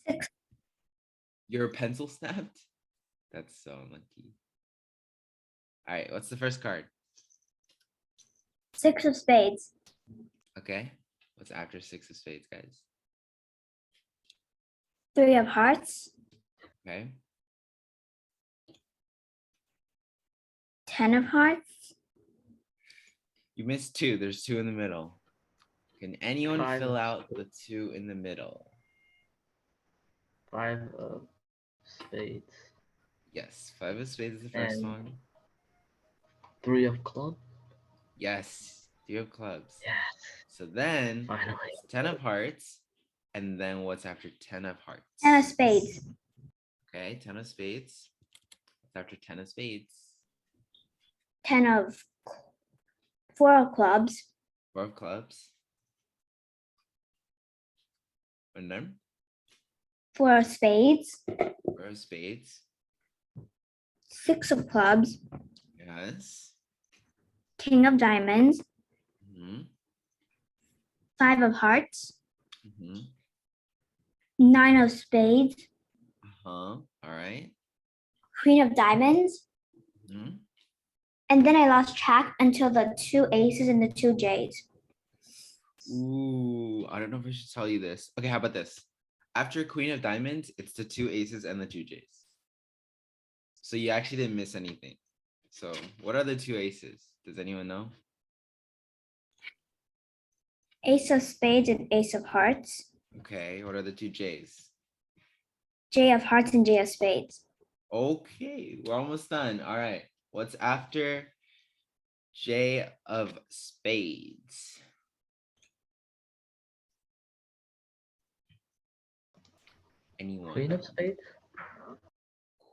6. Your pencil snapped? That's so unlucky. All right, what's the first card? 6 of spades. Okay. What's after 6 of spades, guys? 3 of hearts. Okay. 10 of hearts. You missed 2. There's 2 in the middle. Can anyone 5 fill of out the spades. 2 in the middle? 5 of spades. Yes. 5 of spades is the first And one. 3 of clubs. Yes. 3 of clubs. Yes, So then finally. it's 10 of hearts. And then what's after 10 of hearts? 10 of spades. Okay. 10 of spades. What's after 10 of spades? 10 of 4 of clubs. 4 of clubs. And then 4 of spades. 4 of spades. 6 of clubs. Yes. King of diamonds. Mm-hmm. 5 of hearts. Mm-hmm. 9 of spades. Uh-huh. All right. Queen of diamonds. Mm-hmm. And then I lost track until the 2 aces and the 2 J's. Ooh, I don't know if I should tell you this. Okay, how about this? After Queen of Diamonds, it's the 2 aces and the 2 J's. So you actually didn't miss anything. So what are the 2 aces? Does anyone know? Ace of spades and ace of hearts. Okay, what are the 2 J's? J of hearts and J of spades. Okay, we're almost done. All right, what's after J of spades? Anyone? Queen of spades.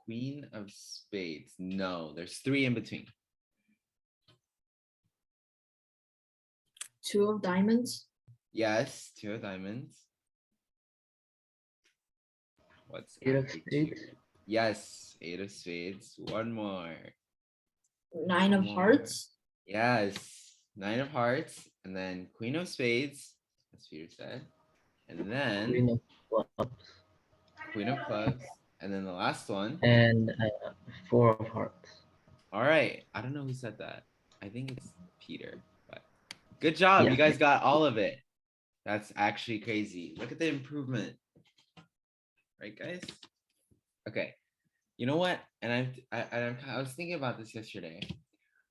Queen of spades. No, there's 3 in between. 2 of diamonds. Yes, 2 of diamonds. What's 8 of after 2? spades. Yes, 8 of spades. One more. 9 of More. hearts. Yes, 9 of hearts, and then Queen of spades, as Peter said, and then Queen of clubs. Queen of clubs, and then the last one. And 4 of hearts. All right, I don't know who said that. I think it's Peter, but good job. Yeah. You guys got all of it. That's actually crazy. Look at the improvement. Right, guys? Okay. You know what? And I was thinking about this yesterday.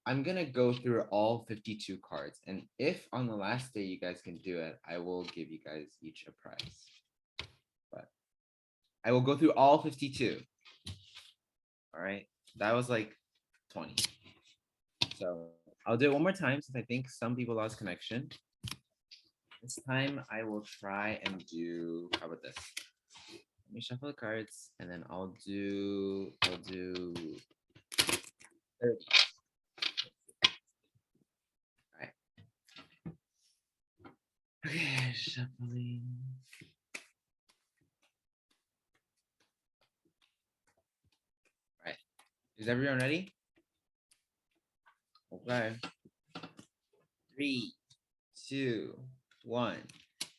I'm gonna go through all 52 cards, and if on the last day you guys can do it, I will give you guys each a prize. But I will go through all 52. All right, that was like 20. So I'll do it one more time since I think some people lost connection. This time I will try and do, how about this? Let me shuffle the cards and then I'll do 30. Okay, shuffling. All right, is everyone ready? Okay. 3, 2, 1.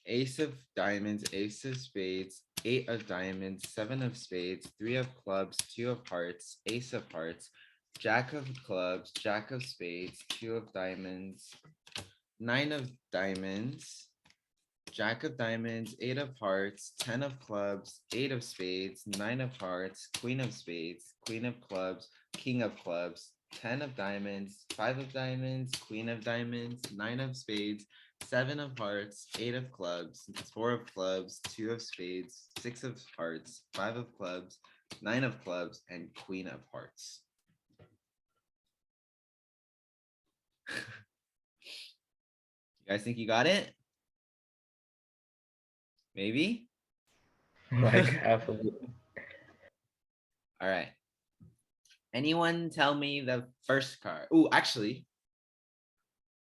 Ace of diamonds, ace of spades, 8 of diamonds, 7 of spades, 3 of clubs, 2 of hearts, ace of hearts, jack of clubs, jack of spades, 2 of diamonds, 9 of diamonds, jack of diamonds, 8 of hearts, 10 of clubs, 8 of spades, 9 of hearts, queen of spades, queen of clubs, king of clubs, 10 of diamonds, 5 of diamonds, queen of diamonds, 9 of spades, 7 of hearts, 8 of clubs, 4 of clubs, 2 of spades, 6 of hearts, 5 of clubs, 9 of clubs, and queen of hearts. You guys think you got it? Maybe? Like half of it. All right. Anyone tell me the first card? Oh, actually,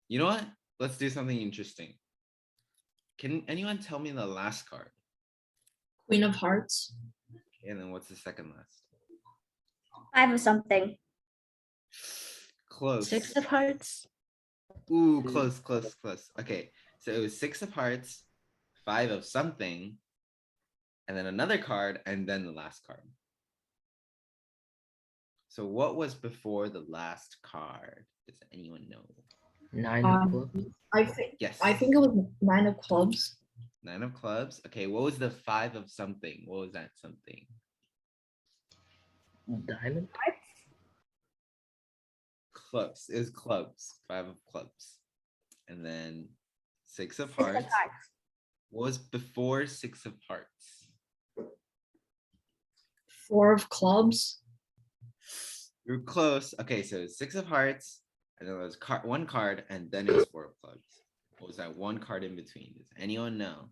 you know what? Let's do something interesting. Can anyone tell me the last card? Queen of hearts. And then what's the second last? 5 of something. Close. 6 of hearts. Ooh, close, close, close. Okay, so it was 6 of hearts, 5 of something, and then another card, and then the last card. So what was before the last card? Does anyone know? 9 of Um, clubs. Yes. I think it was 9 of clubs. 9 of clubs. Okay, what was the 5 of something? What was that something? Diamond. Clubs. It was clubs. 5 of clubs. And then 6 of 6 of hearts. hearts. What was before 6 of hearts? 4 of clubs. You're close. Okay, so 6 of hearts, and then there was one card, and then it was 4 of clubs. What was that one card in between? Does anyone know?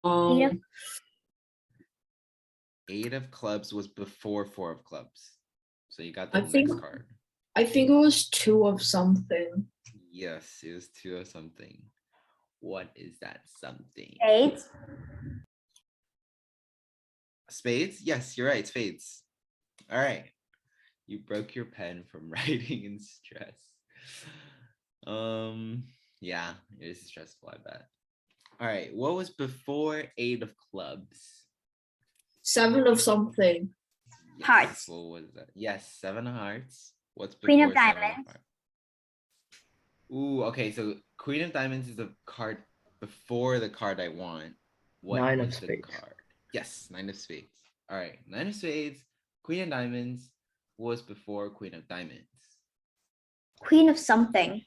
Um, 8 of clubs was before 4 of clubs. So you got the I think- next card. I think it was 2 of something. Yes, it was 2 of something. What is that something? Spades. Spades? Yes, you're right. Spades. All right. You broke your pen from writing in stress. Yeah, it is stressful, I bet. All right. What was before 8 of clubs? 7 of something. Yes, Hearts. what was that? Yes, 7 of hearts. What's Queen of before 7 diamonds. hearts? Ooh, okay. So Queen of Diamonds is a card before the card I want. What 9 of was the spades. card? Yes, 9 of spades. All right, 9 of spades. Queen of Diamonds was before Queen of Diamonds. Queen of something.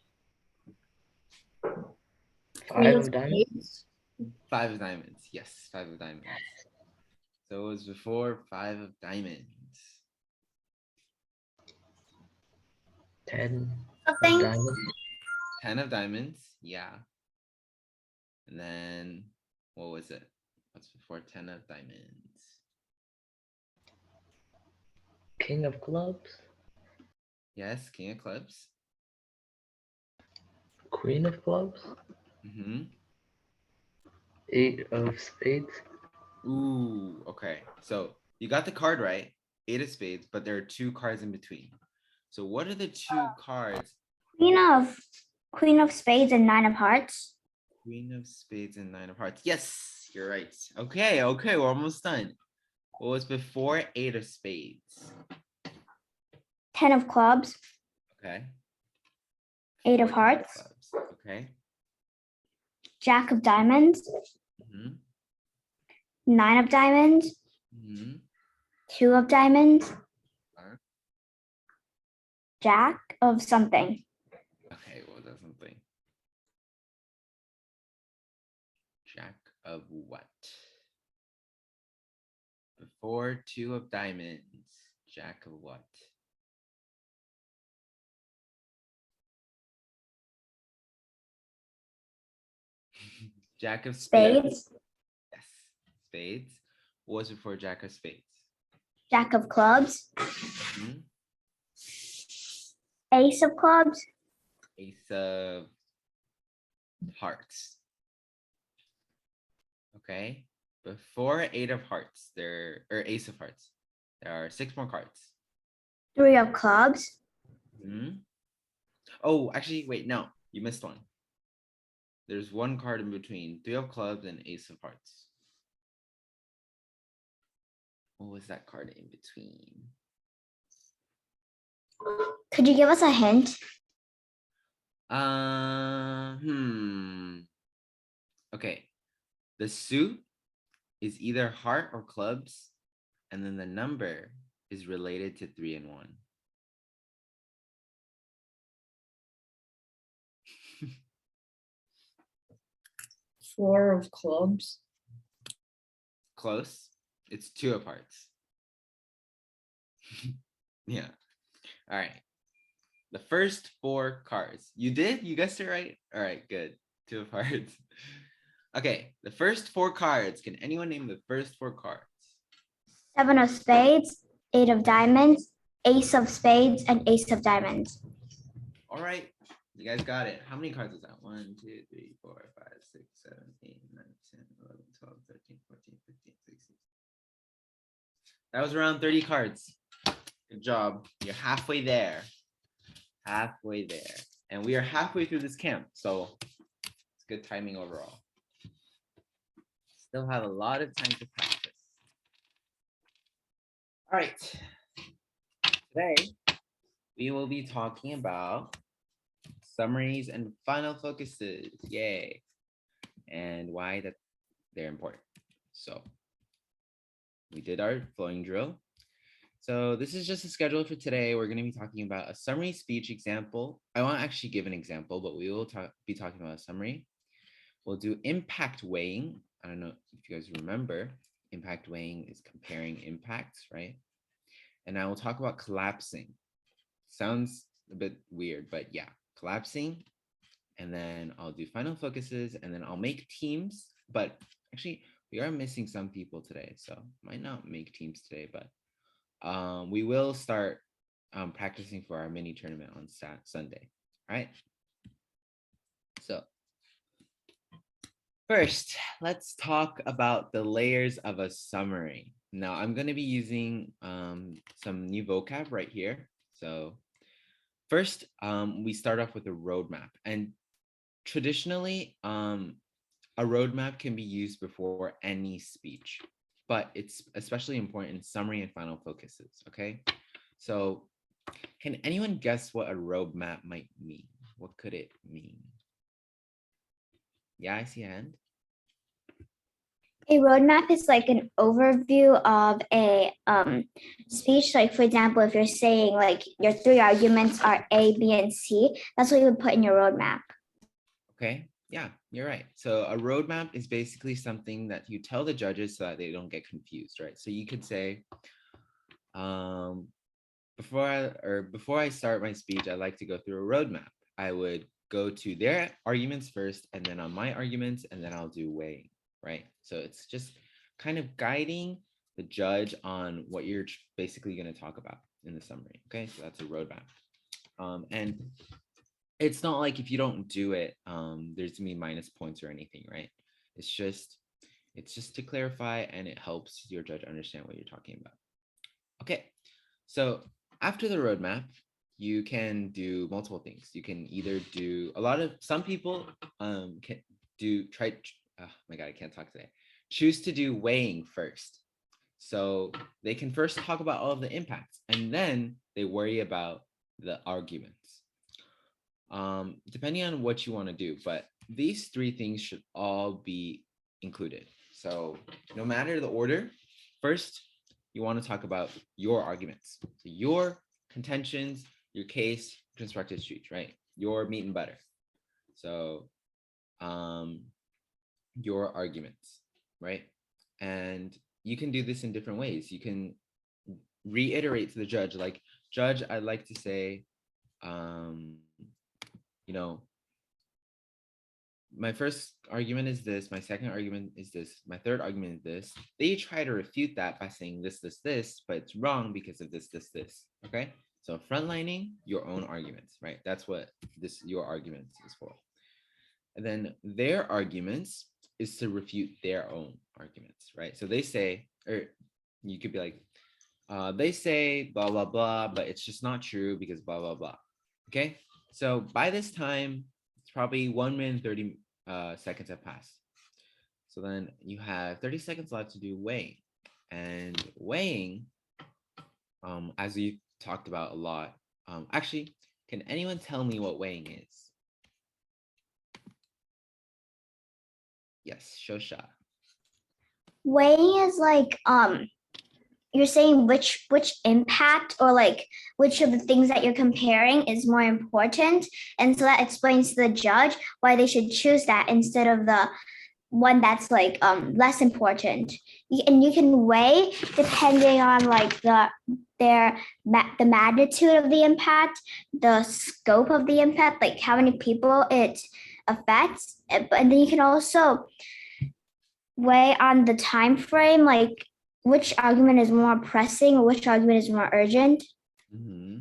5 of diamonds. spades. 5 of Diamonds. Yes, 5 of Diamonds. So it was before 5 of Diamonds. 10 of Something. diamonds. 10 of Diamonds. Yeah. And then what was it? What's before 10 of Diamonds? King of clubs. Yes, King of Clubs. Queen of clubs. Mm-hmm. 8 of spades. Ooh, okay. So you got the card right, 8 of spades, but there are 2 cards in between. So what are the 2 cards? Queen of spades and 9 of hearts. Queen of spades and 9 of hearts. Yes, you're right. Okay, okay, we're almost done. What was before 8 of spades? 10 of clubs. Okay. 8 of Before 10 hearts. clubs. Okay. Jack of diamonds. Mhm, 9 of diamonds. mhm. 2 of diamonds. Alright. Jack of something. Okay, well, that's something. Jack of what? Before 2 of diamonds. Jack of what? Jack of spades. Spades. Yes. Spades. What was before Jack of spades? Jack of clubs. Mhm. Ace of clubs. Ace of hearts. Okay. Before 8 of hearts, or ace of hearts, there are 6 more cards. 3 of clubs. Mhm. Oh, actually, wait, no, you missed one. There's 1 card in between 3 of clubs and ace of hearts. What was that card in between? Could you give us a hint? Okay. The suit is either heart or clubs, and then the number is related to 3 and 1. Four of clubs. Close. It's 2 of hearts. Yeah. All right. The first 4 cards. You did? You guessed it right? All right, good. 2 of hearts. Okay, the first 4 cards. Can anyone name the first 4 cards? 7 of spades. 8 of diamonds. Ace of spades and ace of diamonds. All right, you guys got it. How many cards is that? 1, 2, 3, 4, 5, 6, 7, 8, 9, 10, 11, 12, 13, 14, 15, 16. That was around 30 cards. Good job. You're halfway there. Halfway there. And we are halfway through this camp, so it's good timing overall. Still have a lot of time to practice. All right. Today, we will be talking about summaries and final focuses. Yay. And why that they're important. So we did our flowing drill. So this is just a schedule for today. We're going to be talking about a summary speech example. I won't actually give an example, but we will be talking about a summary. We'll do impact weighing. I don't know if you guys remember, impact weighing is comparing impacts, right? And I will talk about collapsing. Sounds a bit weird, but yeah, collapsing. And then I'll do final focuses, and then I'll make teams. But actually, we are missing some people today, so might not make teams today, but we will start practicing for our mini tournament on Sunday. All right. So first, let's talk about the layers of a summary. Now I'm going to be using some new vocab right here. So first, we start off with a roadmap, and traditionally, a roadmap can be used before any speech, but it's especially important in summary and final focuses, okay? So can anyone guess what a roadmap might mean? What could it mean? Yeah, I see a hand. A roadmap is like an overview of a speech. Like, for example, if you're saying like your three arguments are A, B, and C, that's what you would put in your roadmap. Okay, yeah, you're right. So a roadmap is basically something that you tell the judges so that they don't get confused, right? So you could say, before I start my speech, I like to go through a roadmap. I would go to their arguments first, and then on my arguments, and then I'll do weighing, right? So it's just kind of guiding the judge on what you're basically going to talk about in the summary. Okay, so that's a roadmap. And it's not like if you don't do it, there's gonna be minus points or anything, right? It's just to clarify, and it helps your judge understand what you're talking about. Okay, so after the roadmap, you can do multiple things. You can either do some people can do oh my God, I can't talk today. Choose to do weighing first. So they can first talk about all of the impacts, and then they worry about the arguments. Depending on what you want to do, but these three things should all be included. So no matter the order, first you want to talk about your arguments. So your contentions, your case, constructed speech, right? Your meat and butter. So your arguments, right? And you can do this in different ways. You can reiterate to the judge, like, Judge, I'd like to say, you know, my first argument is this, my second argument is this, my third argument is this. They try to refute that by saying this, but it's wrong because of this, okay? So frontlining your own arguments, right? That's what your argument is for. And then their arguments is to refute their own arguments, right? So they say, or you could be like, they say blah, blah, blah, but it's just not true because blah, blah, blah, okay? So by this time, it's probably 1 minute and 30 seconds have passed. So then you have 30 seconds left to do weighing. And weighing, as we talked about a lot, actually, can anyone tell me what weighing is? Yes, Shosha. Weighing is like you're saying which impact or like which of the things that you're comparing is more important, and so that explains to the judge why they should choose that instead of the one that's like less important. And you can weigh depending on like the magnitude of the impact, the scope of the impact, like how many people it affects. And then you can also weigh on the time frame, like which argument is more pressing or which argument is more urgent. Mm-hmm.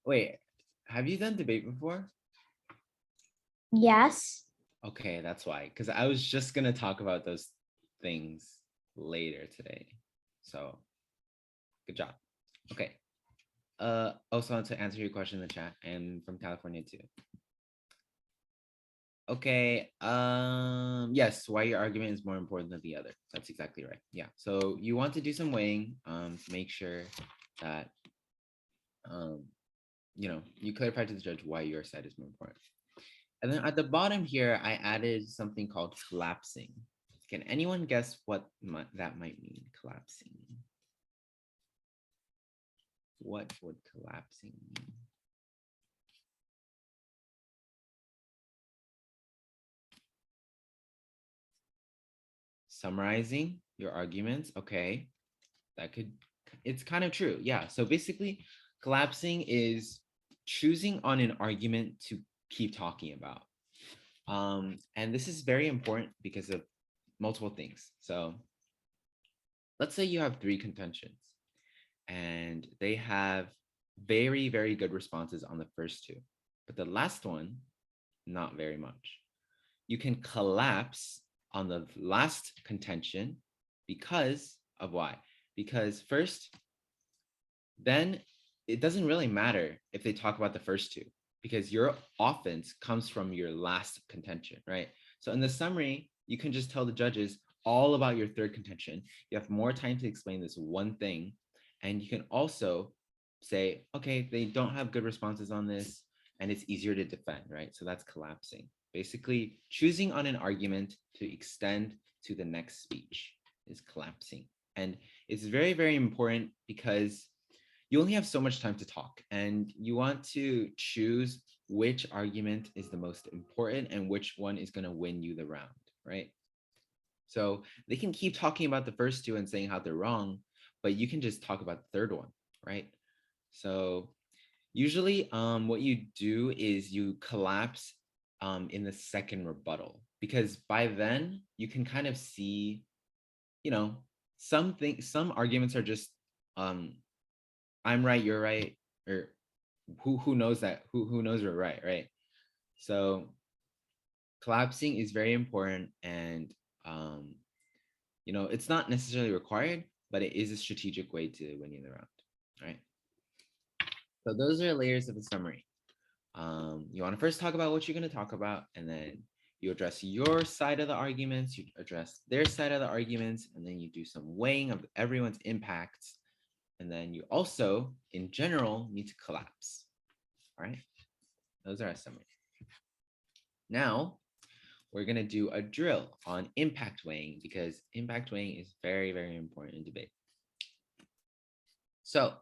Wait, have you done debate before? Yes. Okay, that's why, because I was just gonna talk about those things later today. So good job. Okay. Also to answer your question in the chat, and from California too. Okay, yes, why your argument is more important than the other. That's exactly right. Yeah, so you want to do some weighing to make sure that you clarify to the judge why your side is more important. And then at the bottom here, I added something called collapsing. Can anyone guess what that might mean? Collapsing. What would collapsing mean? Summarizing your arguments. Okay, it's kind of true. Yeah. So basically, collapsing is choosing on an argument to keep talking about. And this is very important because of multiple things. So let's say you have 3 contentions and they have very, very good responses on the first 2, but the last one, not very much. You can collapse on the last contention because of why? Because first, then it doesn't really matter if they talk about the first 2 because your offense comes from your last contention, right? So in the summary, you can just tell the judges all about your third contention. You have more time to explain this one thing. And you can also say, okay, they don't have good responses on this and it's easier to defend, right? So that's collapsing. Basically, choosing on an argument to extend to the next speech is collapsing. And it's very, very important because you only have so much time to talk and you want to choose which argument is the most important and which one is going to win you the round, right? So they can keep talking about the first 2 and saying how they're wrong, but you can just talk about the third one, right? So usually what you do is you collapse in the second rebuttal because by then you can kind of see, some arguments are just I'm right, you're right, or who knows that? Who knows we're right? So collapsing is very important and it's not necessarily required, but it is a strategic way to win you the round, right? So those are layers of the summary. You want to first talk about what you're going to talk about, and then you address your side of the arguments, you address their side of the arguments, and then you do some weighing of everyone's impacts. And then you also, in general, need to collapse. All right, those are our summary. Now, we're going to do a drill on impact weighing because impact weighing is very, very important in debate. So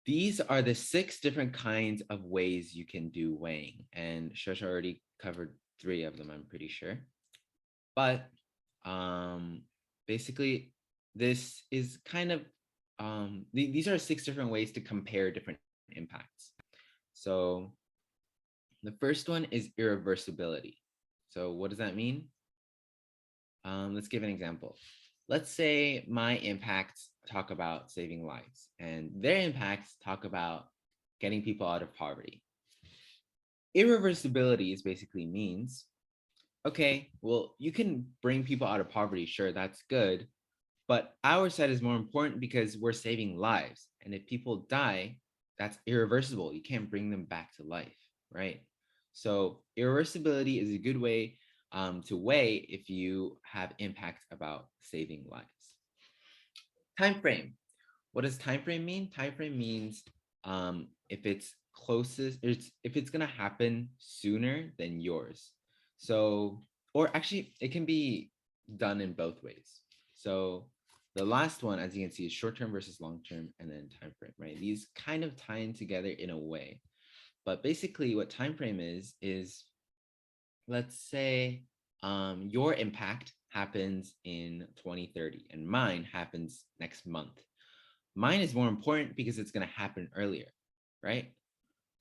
these are the 6 different kinds of ways you can do weighing. And Shosha already covered 3 of them, I'm pretty sure. But basically, this is kind of, these are 6 different ways to compare different impacts. So the first one is irreversibility. So what does that mean? Let's give an example. Let's say my impacts talk about saving lives and their impacts talk about getting people out of poverty. Irreversibility is basically means, okay, well, you can bring people out of poverty. Sure, that's good. But our side is more important because we're saving lives. And if people die, that's irreversible. You can't bring them back to life, right? So irreversibility is a good way to weigh if you have impact about saving lives. Time frame. What does time frame mean? Time frame means if it's closest, if it's gonna happen sooner than yours. So, or actually, it can be done in both ways. So the last one, as you can see, is short-term versus long-term, and then time frame, right? These kind of tie in together in a way. But basically, what time frame is, let's say your impact happens in 2030 and mine happens next month. Mine is more important because it's going to happen earlier, right?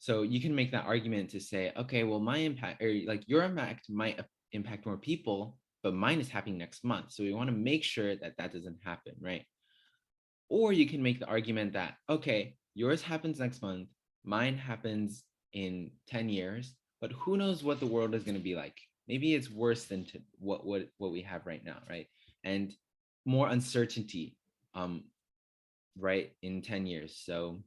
So you can make that argument to say, okay, well, my impact, or like your impact might impact more people, but mine is happening next month. So we want to make sure that that doesn't happen, right? Or you can make the argument that, okay, yours happens next month, mine happens in 10 years, but who knows what the world is going to be like? Maybe it's worse than what we have right now, right? And more uncertainty, right, in 10 years. So,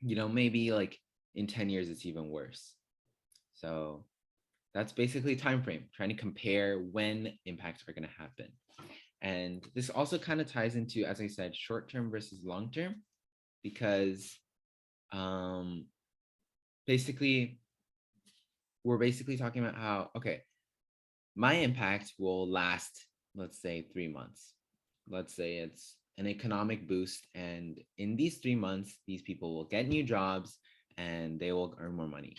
maybe like in 10 years, it's even worse. So That's basically time frame, trying to compare when impacts are going to happen. And this also kind of ties into, as I said, short-term versus long-term, because basically, we're basically talking about how, okay, my impact will last, let's say 3 months. Let's say it's an economic boost. And in these 3 months, these people will get new jobs and they will earn more money.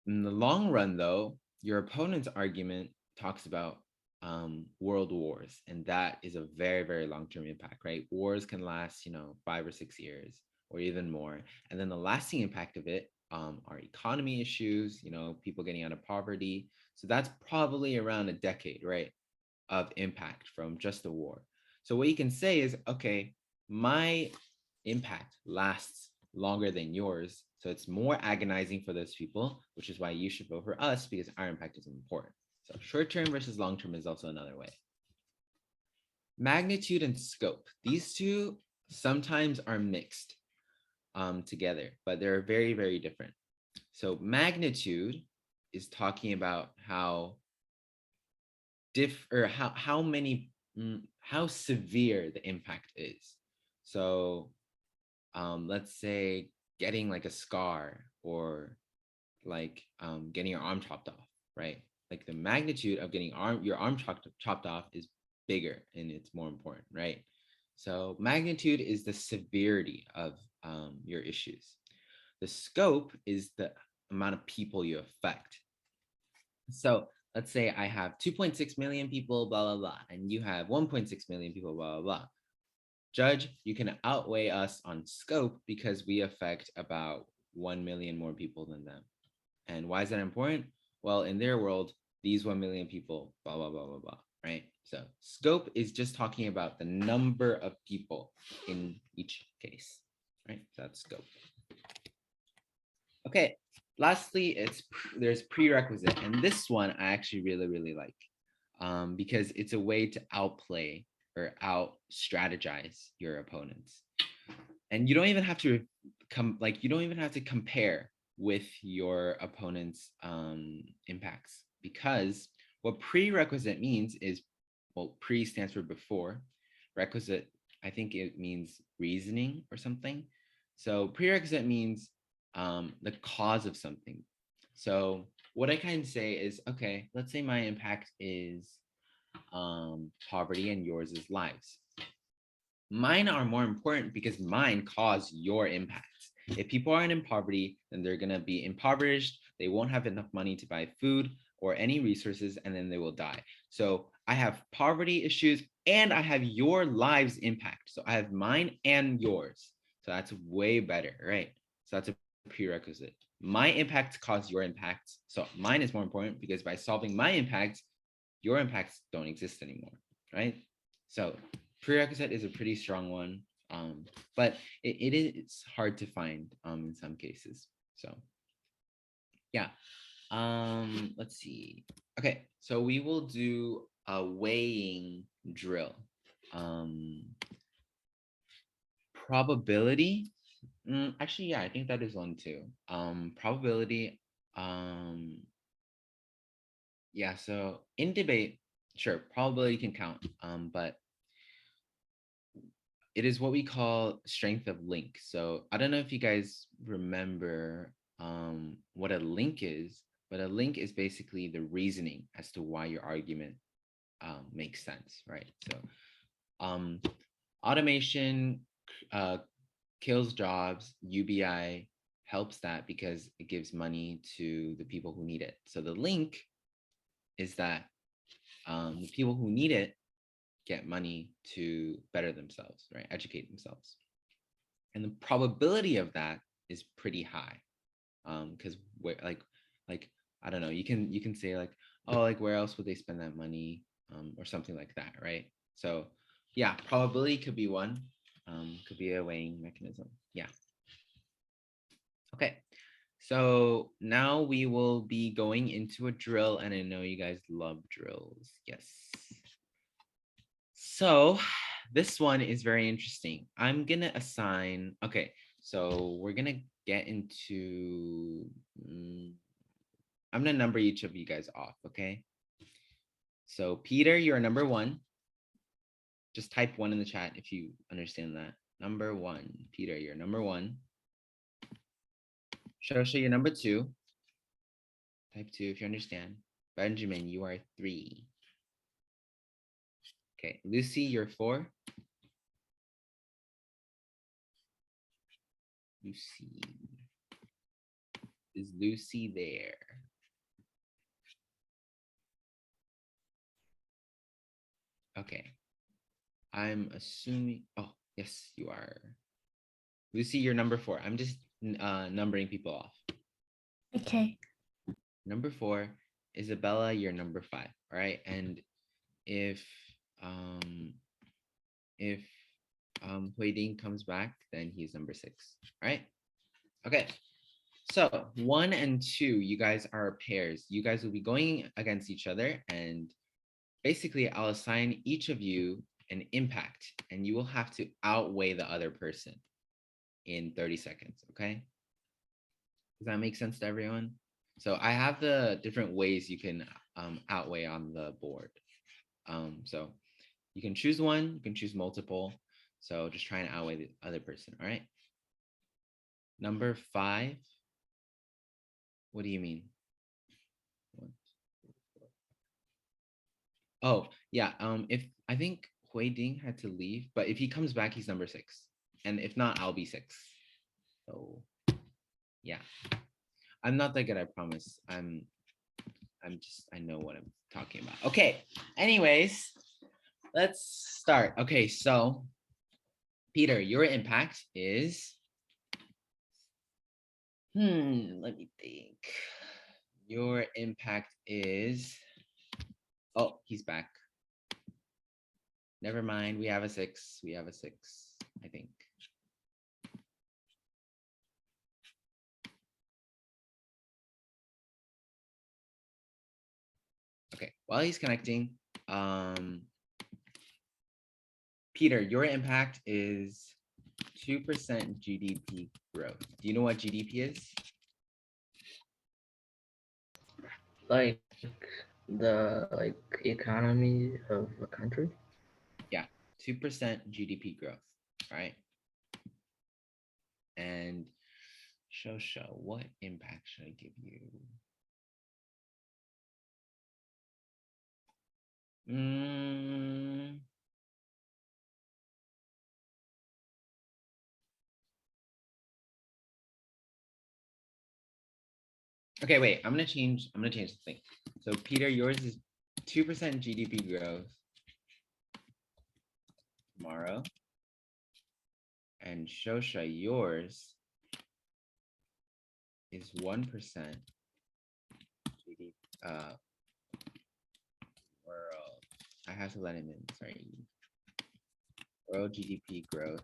In the long run, though, your opponent's argument talks about world wars, and that is a very, very long-term impact, right? Wars can last, 5 or 6 years or even more. And then the lasting impact of it are economy issues, people getting out of poverty. So that's probably around a decade, right, of impact from just the war. So what you can say is, okay, my impact lasts longer than yours. So it's more agonizing for those people, which is why you should vote for us, because our impact is important. So short-term versus long-term is also another way. Magnitude and scope. These two sometimes are mixed together, but they're very, very different. So magnitude is talking about how how severe the impact is. So let's say getting like a scar, or like getting your arm chopped off, right? Like the magnitude of getting your arm chopped off is bigger and it's more important, right? So magnitude is the severity of your issues. The scope is the amount of people you affect. So let's say I have 2.6 million people, blah, blah, blah, and you have 1.6 million people, blah, blah, blah. Judge, you can outweigh us on scope because we affect about 1 million more people than them. And why is that important? Well, in their world, these 1 million people, blah, blah, blah, blah, blah, right? So scope is just talking about the number of people in each case, right? So that's scope. Okay, lastly, there's prerequisite. And this one I actually really, really like because it's a way to outplay or out strategize your opponents. And you don't even have to compare with your opponent's impacts, because what prerequisite means is, well, pre stands for before, requisite, I think it means reasoning or something. So prerequisite means the cause of something. So what I kind of say is, okay, let's say my impact is poverty and yours is lives. Mine are more important because mine cause your impact. If people aren't in poverty, then they're going to be impoverished. They won't have enough money to buy food or any resources, and then they will die. So I have poverty issues and I have your lives impact. So I have mine and yours. So that's way better, right? So that's a prerequisite. My impacts cause your impacts. So mine is more important because by solving my impacts, your impacts don't exist anymore, right? So prerequisite is a pretty strong one, but it is hard to find in some cases. So yeah, let's see. Okay, so we will do a weighing drill. Probability. Actually, yeah, I think that is one too. Probability. Yeah, so in debate, sure, probability can count, but it is what we call strength of link. So I don't know if you guys remember what a link is, but a link is basically the reasoning as to why your argument makes sense, right? So automation kills jobs. UBI helps that because it gives money to the people who need it. So the link is that the people who need it get money to better themselves, right? Educate themselves. And the probability of that is pretty high. Because like I don't know, you can say like, oh, like where else would they spend that money? Or something like that, right? So yeah, probability could be one, could be a weighing mechanism. Yeah. Okay. So now we will be going into a drill, and I know you guys love drills. Yes. So this one is very interesting. I'm gonna assign, okay, so we're gonna get into I'm gonna number each of you guys off, okay? So Peter, you're number 1. Just type 1 in the chat if you understand that. Number 1. Peter, you're number 1. Shosha, you're number 2. Type 2 if you understand. Benjamin, you are 3. Okay, Lucy, you're 4. Lucy. Is Lucy there? Okay. I'm assuming, oh, yes, you are. Lucy, you're number 4. I'm just numbering people off. Okay. Number 4, Isabella, you're number 5. All right. And if Huiding comes back, then he's number 6. All right. Okay. So 1 and 2, you guys are pairs. You guys will be going against each other, and basically I'll assign each of you an impact, and you will have to outweigh the other person in 30 seconds. Okay. Does that make sense to everyone? So I have the different ways you can outweigh on the board. So you can choose one, you can choose multiple. So just try and outweigh the other person. All right. Number 5. What do you mean? 1, 2, 3, 4. Oh, yeah. If I think Hui Ding had to leave, but if he comes back, he's number 6. And if not, I'll be 6. So yeah. I'm not that good, I promise. I know what I'm talking about. Okay. Anyways, let's start. Okay, so Peter, your impact is let me think. Your impact is, oh, he's back. Never mind. We have a 6. We have a 6, I think. Okay, while he's connecting, Peter, your impact is 2% GDP growth. Do you know what GDP is? Like the economy of a country. Yeah, 2% GDP growth, right? And Shosha, what impact should I give you? Okay, wait, I'm gonna change the thing. So Peter, yours is 2% GDP growth tomorrow. And Shosha, yours is 1% GDP world. I have to let him in, sorry. World GDP growth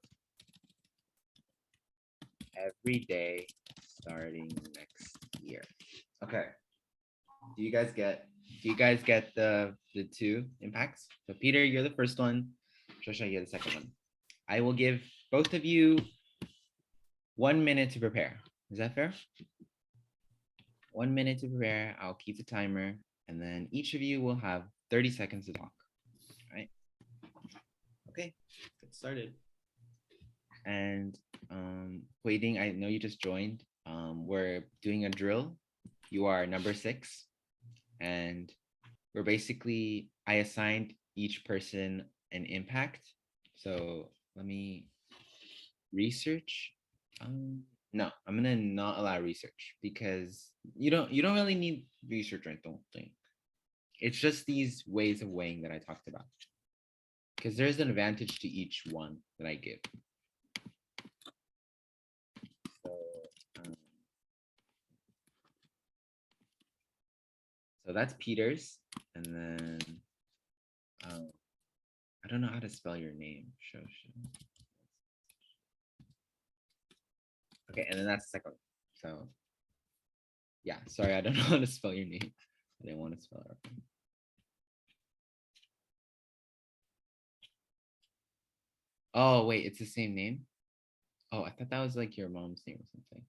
every day starting next year. Okay. Do you guys get the 2 impacts? So Peter, you're the first one. Shosha, you're the second one. I will give both of you 1 minute to prepare. Is that fair? 1 minute to prepare. I'll keep the timer, and then each of you will have 30 seconds to talk. All right. Okay, get started. And Waiting, I know you just joined. We're doing a drill. You are number 6, and we're basically, I assigned each person an impact. So let me research. No, I'm gonna not allow research because you don't really need research, I don't think. It's just these ways of weighing that I talked about, because there's an advantage to each one that I give. So that's Peter's, and then I don't know how to spell your name. Okay, and then that's the second one. So yeah, sorry, I don't know how to spell your name. I didn't want to spell it wrong. Oh wait, it's the same name. Oh, I thought that was like your mom's name or something.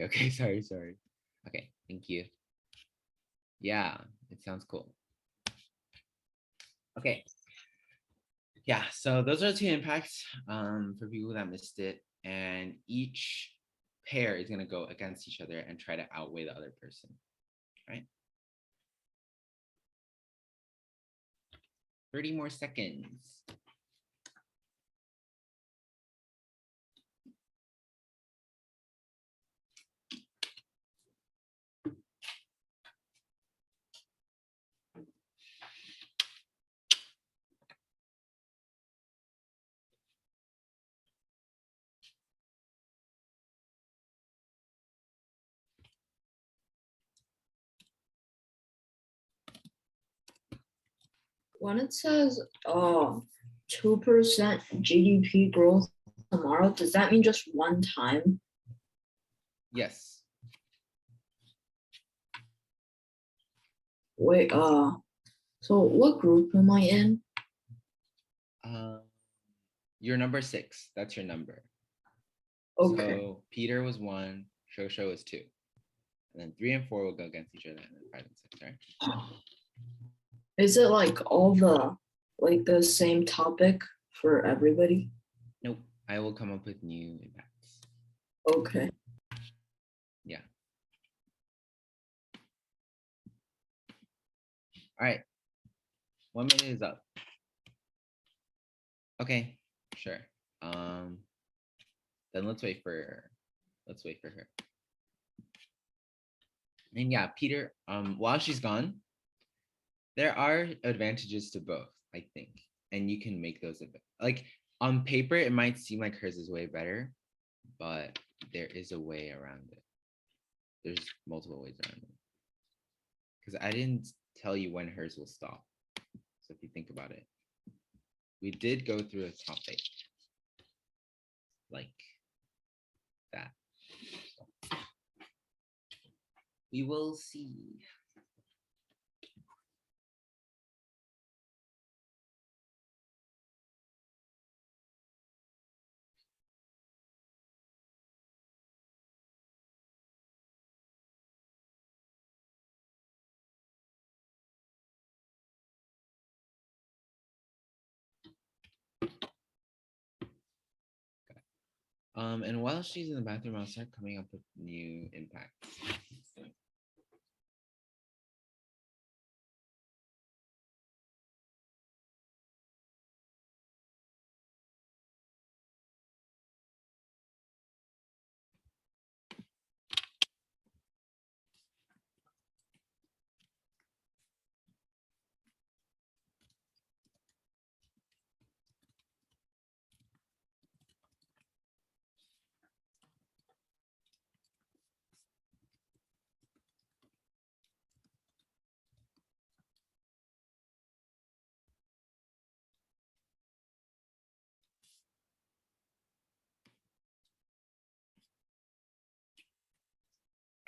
Okay, sorry. Okay, thank you. Yeah, it sounds cool. Okay. Yeah, so those are the two impacts for people that missed it. And each pair is going to go against each other and try to outweigh the other person, right? 30 more seconds. When it says 2% GDP growth tomorrow, does that mean just one time? Yes. Wait, so what group am I in? You're number 6. That's your number. Okay. So Peter was 1, Shosho was 2. And then 3 and 4 will go against each other, and then 5 and 6, right? Is it like all the same topic for everybody? Nope. I will come up with new impacts. Okay. Yeah. All right. 1 minute is up. Okay, sure. Then let's wait for her. And yeah, Peter, while she's gone, there are advantages to both, I think. And you can make those like on paper, it might seem like hers is way better, but there is a way around it. There's multiple ways around it. Because I didn't tell you when hers will stop. So if you think about it, we did go through a topic like that. We will see. And while she's in the bathroom, I'll start coming up with new impacts.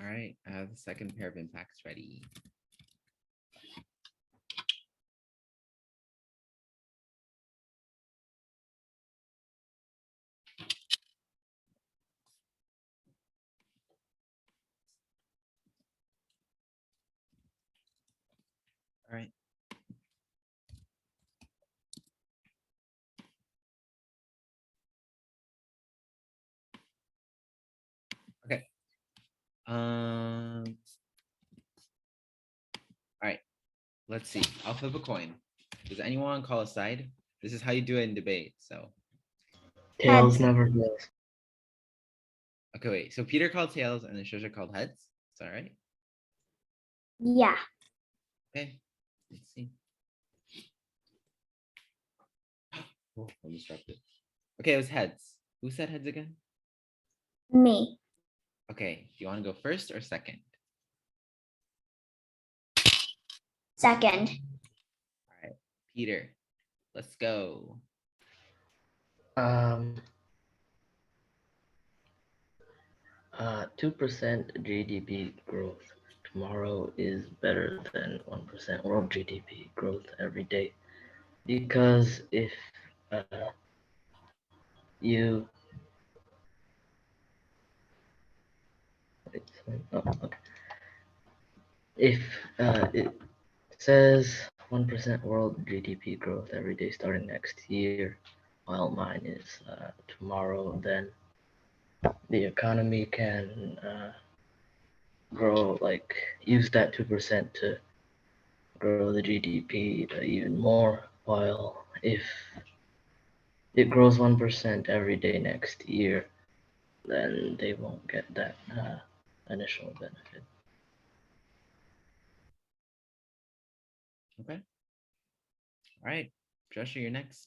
All right, I have the second pair of impacts ready. All right. Okay. All right. Let's see. I'll flip a coin. Does anyone call a side? This is how you do it in debate. So, Tails Heads. never fails. okay, wait. So Peter called tails and then Shosha called heads. Is that right? Yeah. Okay. Let's see. Oh, I'm disrupted. Okay, it was heads. Who said heads again? Me. Okay. Do you want to go first or second? Second. All right. Peter, let's go. 2% GDP growth tomorrow is better than 1% world GDP growth every day. Because if you oh, okay. if it says 1% world GDP growth every day starting next year, while mine is tomorrow, then the economy can grow, like use that 2% to grow the GDP even more, while if it grows 1% every day next year, then they won't get that initial benefit. Okay. All right. Joshua, you're next.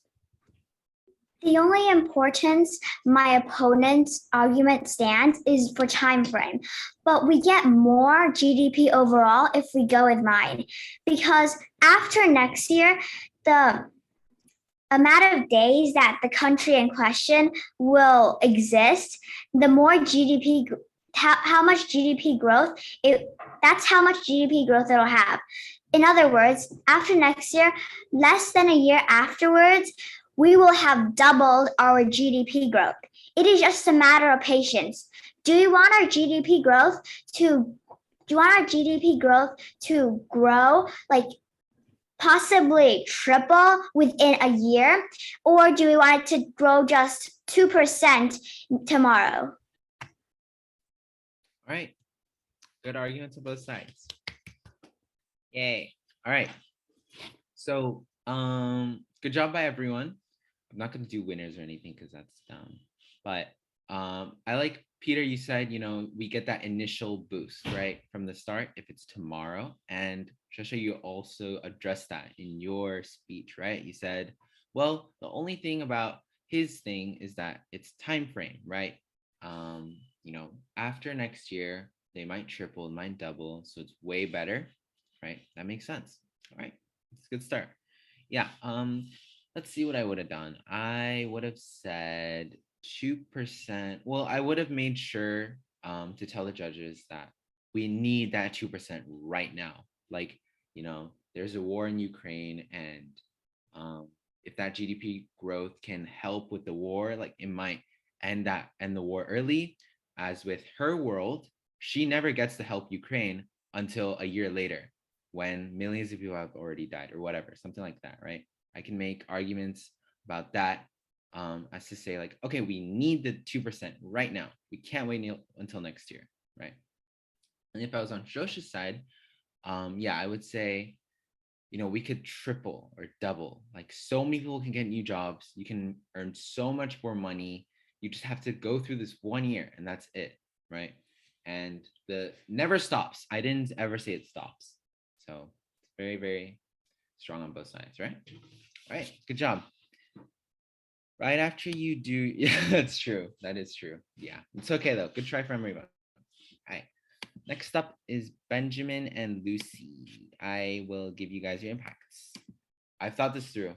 The only importance my opponent's argument stands is for time frame, but we get more GDP overall if we go with mine, because after next year, the amount of days that the country in question will exist, the more GDP, how much GDP growth, that's how much GDP growth it'll have. In other words, after next year, less than a year afterwards, we will have doubled our GDP growth. It is just a matter of patience. Do you want our GDP growth to grow like possibly triple within a year, or do we want it to grow just 2% tomorrow? All right. Good arguments on both sides. Yay. All right. So, good job by everyone. I'm not going to do winners or anything because that's dumb. But I like, Peter, you said, we get that initial boost, right? From the start, if it's tomorrow. And Shasha, you also addressed that in your speech, right? You said, well, the only thing about his thing is that it's time frame, right? After next year, they might triple, might double. So it's way better, right? That makes sense. All right. It's a good start. Yeah. Let's see what I would have done. I would have said 2%. Well, I would have made sure to tell the judges that we need that 2% right now. Like, there's a war in Ukraine, and if that GDP growth can help with the war, like it might end the war early. As with her world, she never gets to help Ukraine until a year later, when millions of people have already died or whatever, something like that, right? I can make arguments about that as to say like, okay, we need the 2% right now. We can't wait until next year, right? And if I was on Joshua's side, yeah, I would say, we could triple or double. Like so many people can get new jobs. You can earn so much more money. You just have to go through this 1 year and that's it, right? And the never stops. I didn't ever say it stops. So it's very, very strong on both sides, right? All right, good job. Right after you do, yeah, that's true. That is true. Yeah, it's okay though. Good try from everyone. All right. Next up is Benjamin and Lucy. I will give you guys your impacts. I've thought this through.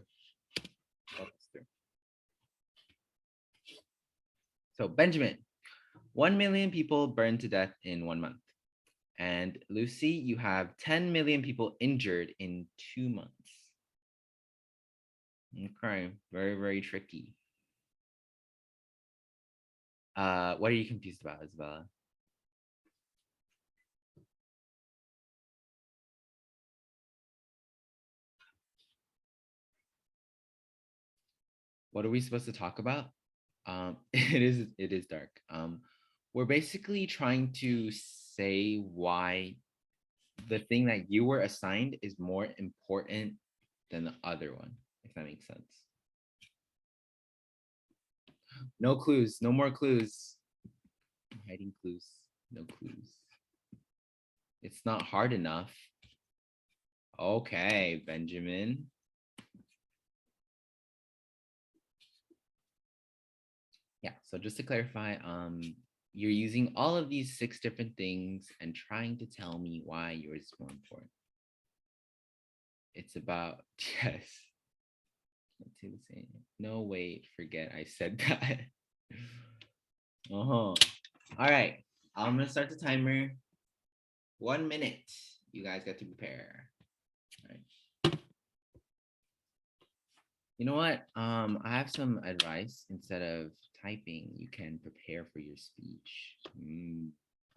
So Benjamin, 1 million people burned to death in 1 month. And Lucy, you have 10 million people injured in 2 months. Okay, very, very tricky. What are you confused about, Isabella? What are we supposed to talk about? It is dark. We're basically trying to say why the thing that you were assigned is more important than the other one, if that makes sense. No clues, no more clues. I'm hiding clues, no clues. It's not hard enough. Okay, Benjamin. Yeah, so just to clarify, you're using all of these 6 different things and trying to tell me why yours is more important. It's about, yes. Let's see the same. No, wait, forget I said that. All right, I'm gonna start the timer. 1 minute. You guys got to prepare. All right. You know what? I have some advice. Instead of typing, you can prepare for your speech.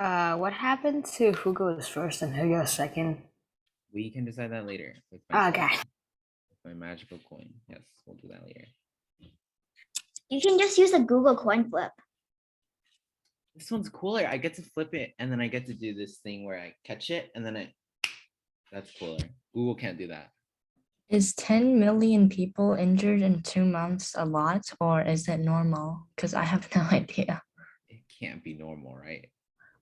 What happened to who goes first and who goes second? We can decide that later with Okay. my magical coin. Yes, we'll do that later. You can just use a Google coin flip. This one's cooler. I get to flip it and then I get to do this thing where I catch it and then that's cooler. Google can't do that. Is 10 million people injured in 2 months a lot, or is it normal? Because I have no idea. It can't be normal, right?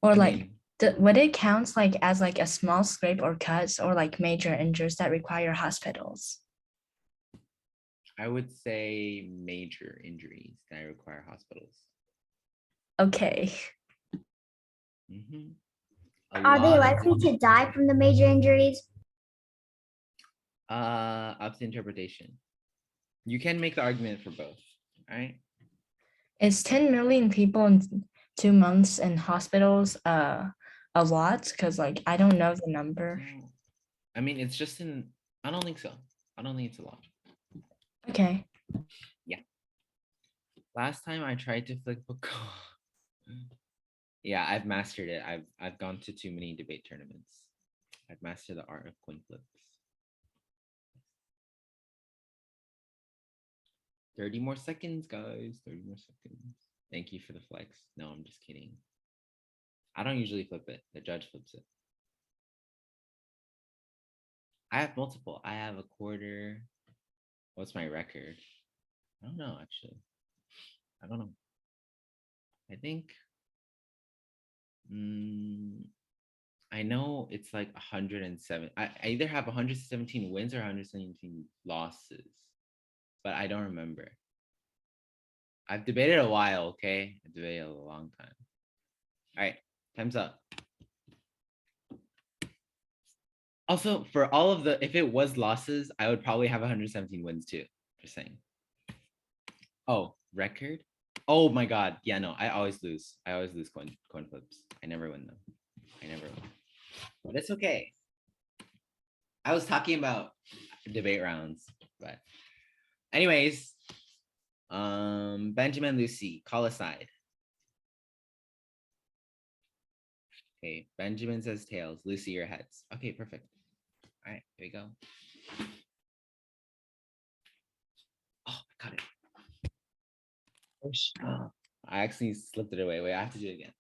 Or I like, mean, would it count like as like a small scrape or cuts, or like major injuries that require hospitals? I would say major injuries that require hospitals. Okay. Mhm. Are they likely to die from the major injuries? Up to interpretation. You can make the argument for both, right? Is 10 million people in 2 months in hospitals a lot? Because like I don't know the number. No. I mean, it's just in. I don't think so. I don't think it's a lot. Okay. Last time I tried to flip a coin. Yeah, I've mastered it. I've gone to too many debate tournaments. I've mastered the art of coin flips. 30 more seconds, guys. 30 more seconds. Thank you for the flex. No, I'm just kidding. I don't usually flip it. The judge flips it. I have multiple. I have a quarter. What's my record? I don't know, actually. I don't know. I think. I know it's like 107. I either have 117 wins or 117 losses, but I don't remember. I've debated a while, okay? I've debated a long time. All right, time's up. Also, for all of the, if it was losses, I would probably have 117 wins too. Just saying. Oh, record? Oh my God. Yeah, no, I always lose. I always lose coin flips. I never win them. I never win. But it's okay. I was talking about debate rounds, but anyways, Benjamin, Lucy, call aside. Okay, Benjamin says tails. Lucy, your heads. Okay, perfect. All right, here we go. Oh, I got it. Oh, I actually slipped it away. Wait, I have to do it again.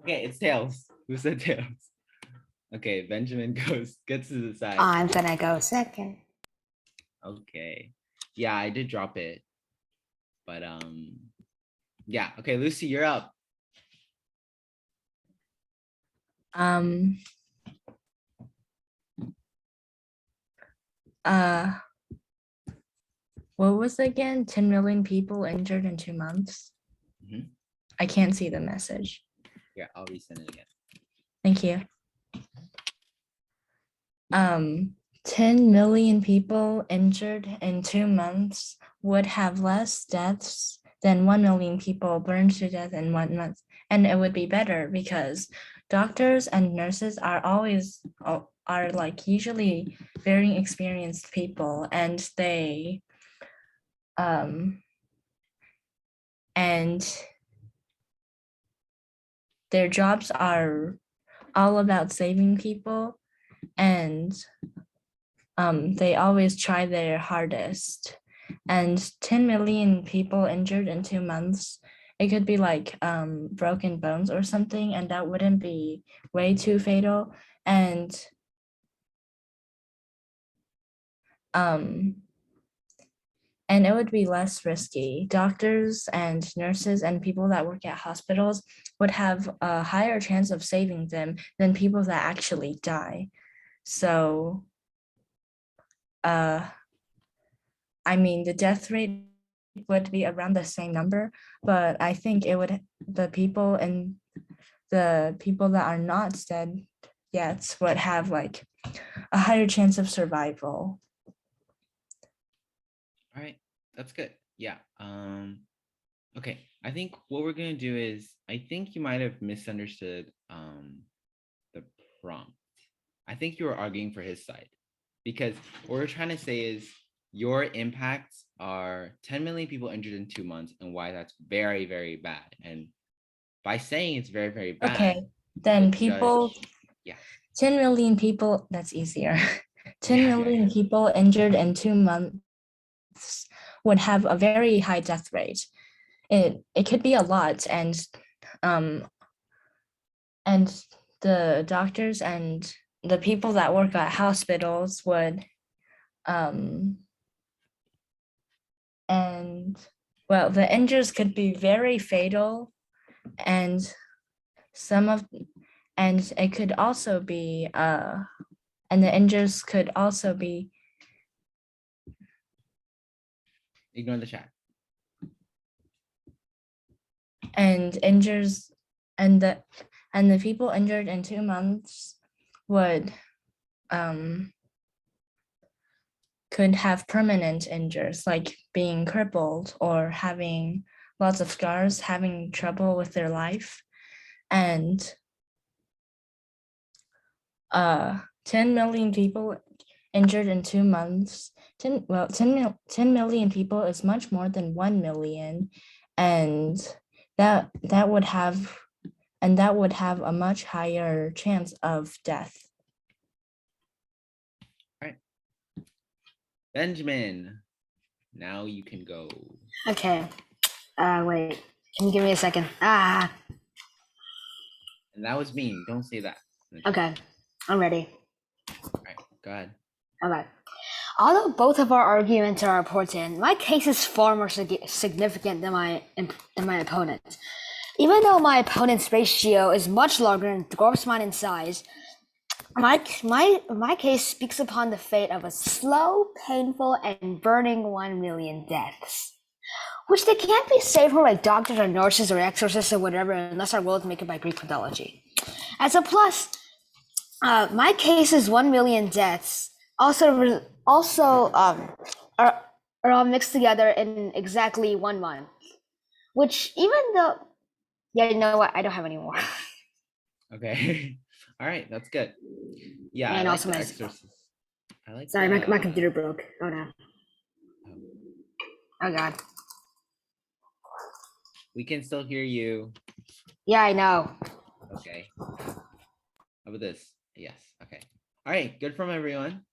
Okay, it's tails. Who said tails? Okay, Benjamin gets to the side. I'm gonna go second. Okay. Yeah, I did drop it. But yeah. Okay, Lucy, you're up. What was it again? 10 million people injured in 2 months. Mhm. I can't see the message. Yeah, I'll resend it again. Thank you. 10 million people injured in 2 months would have less deaths than 1 million people burned to death in 1 month. And it would be better because doctors and nurses are like usually very experienced people, and and their jobs are all about saving people, and they always try their hardest. And 10 million people injured in 2 months, it could be like broken bones or something, and that wouldn't be way too fatal. And it would be less risky. Doctors and nurses and people that work at hospitals would have a higher chance of saving them than people that actually die. So, I mean, the death rate would be around the same number, but I think the people that are not dead yet would have like a higher chance of survival. All right, that's good. Yeah. Okay. I think what we're gonna do is I think you might have misunderstood the prompt. I think you were arguing for his side because what we're trying to say is your impacts are 10 million people injured in 2 months and why that's very, very bad. And by saying it's very, very bad, Okay, then the people, judge- yeah. 10 million people, that's easier. 10 Yeah, yeah, million yeah. people injured in 2 months would have a very high death rate. It could be a lot, and the doctors and the people that work at hospitals would and well, the injuries could be very fatal, and it could also be and the injuries could also be Ignore the chat. and injures and the people injured in 2 months would could have permanent injuries like being crippled or having lots of scars, having trouble with their life. And 10 million people injured in 2 months. 10 million people is much more than 1 million, and that would have a much higher chance of death. Benjamin, now you can go. Okay. Wait. Can you give me a second? Ah. And that was mean. Don't say that. Okay. I'm ready. All right, go ahead. Okay. Although both of our arguments are important, my case is far more significant than my opponent's. Even though my opponent's ratio is much larger and dwarfs mine in size, my case speaks upon the fate of a slow, painful, and burning 1 million deaths, which they can't be saved from like doctors or nurses or exorcists or whatever unless our world make it by Greek mythology. As a plus, my case is 1 million deaths are all mixed together in exactly 1 month, which even though, yeah, you know what, I don't have any more. Okay. All right, that's good. Yeah, And I like also the my- exorcist. I like. Sorry, my computer broke. Oh no. Oh god. We can still hear you. Yeah, I know. Okay. How about this? Yes. Okay. All right. Good from everyone.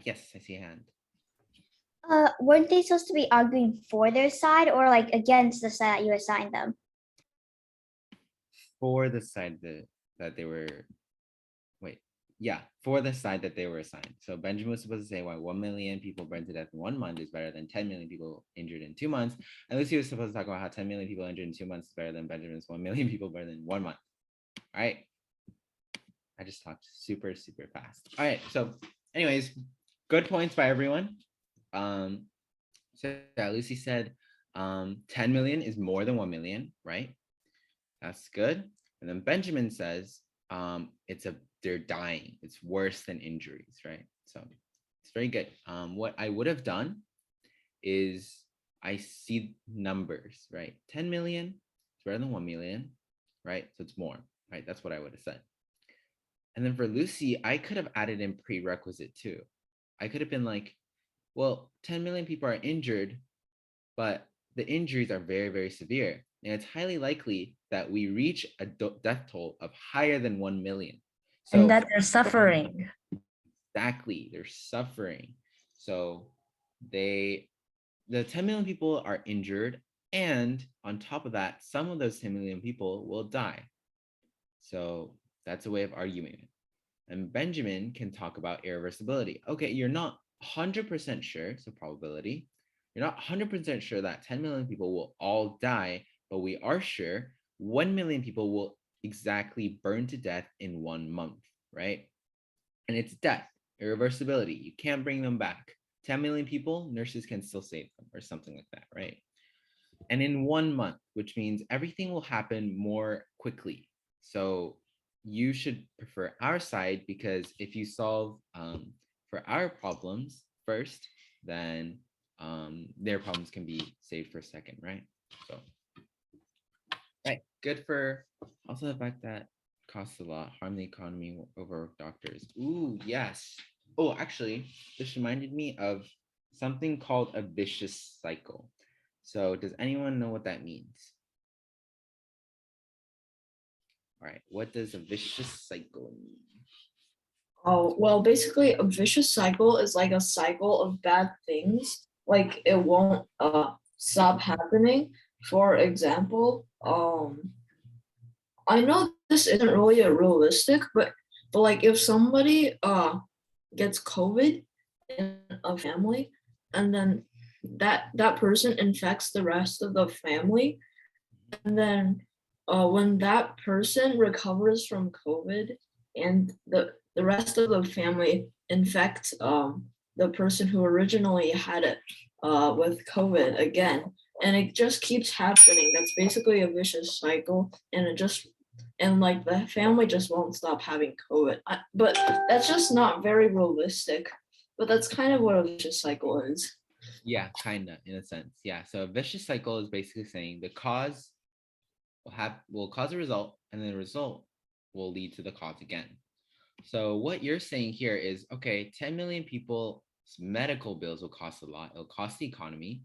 Yes, I see a hand. Weren't they supposed to be arguing for their side or like against the side that you assigned them? For the side that they were. Wait. Yeah, for the side that they were assigned. So Benjamin was supposed to say why 1 million people burned to death in 1 month is better than 10 million people injured in 2 months. And Lucy was supposed to talk about how 10 million people injured in 2 months is better than Benjamin's 1 million people burned in 1 month. All right. I just talked super, super fast. All right. So anyways, good points by everyone. So yeah, Lucy said 10 million is more than 1 million, right? That's good. And then Benjamin says they're dying. It's worse than injuries, right? So it's very good. What I would have done is I see numbers, right? 10 million is better than 1 million, right? So it's more, right? That's what I would have said. And then for Lucy, I could have added in prerequisite too. I could have been like, well, 10 million people are injured, but the injuries are very, very severe. And it's highly likely that we reach a death toll of higher than 1 million. So and that they're suffering. Exactly, they're suffering. So the 10 million people are injured. And on top of that, some of those 10 million people will die. So that's a way of arguing it. And Benjamin can talk about irreversibility. Okay, you're not 100% sure, so probability. You're not 100% sure that 10 million people will all die, but we are sure 1 million people will exactly burn to death in 1 month, right? And it's death, irreversibility. You can't bring them back. 10 million people, nurses can still save them or something like that, right? And in 1 month, which means everything will happen more quickly. So you should prefer our side because if you solve for our problems first, then their problems can be saved for a second, right? So, right, good for also the fact that costs a lot, harm the economy, overwork doctors. Ooh, yes. Oh, actually, this reminded me of something called a vicious cycle. So does anyone know what that means? All right, what does a vicious cycle mean? Oh, well, basically, a vicious cycle is like a cycle of bad things. Like it won't stop happening. For example, I know this isn't really a realistic, but like if somebody gets COVID in a family, and then that person infects the rest of the family, and then when that person recovers from COVID and the rest of the family infects the person who originally had it with COVID again, and it just keeps happening. That's basically a vicious cycle, and it just and like the family just won't stop having COVID. But that's just not very realistic. But that's kind of what a vicious cycle is. Yeah, kind of in a sense. Yeah. So a vicious cycle is basically saying the cause will cause a result, and then the result will lead to the cause again. So what you're saying here is, okay, 10 million people's medical bills will cost a lot. It'll cost the economy.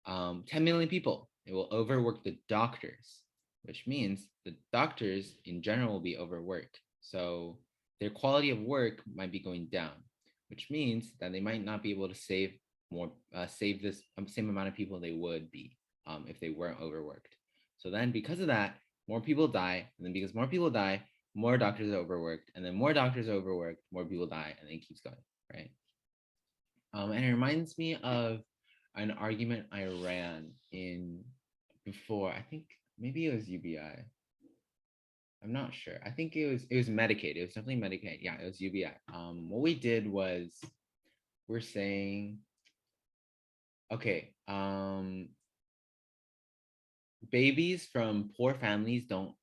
10 million people, it will overwork the doctors, which means the doctors in general will be overworked. So their quality of work might be going down, which means that they might not be able to save this same amount of people they would be if they weren't overworked. So then because of that, more people die. And then because more people die, more doctors are overworked. And then more doctors are overworked, more people die, and it keeps going, right? And it reminds me of an argument I ran in before. I think maybe it was UBI. I'm not sure. I think it was Medicaid. It was definitely Medicaid. Yeah, it was UBI. What we did was we're saying, okay, babies from poor families don't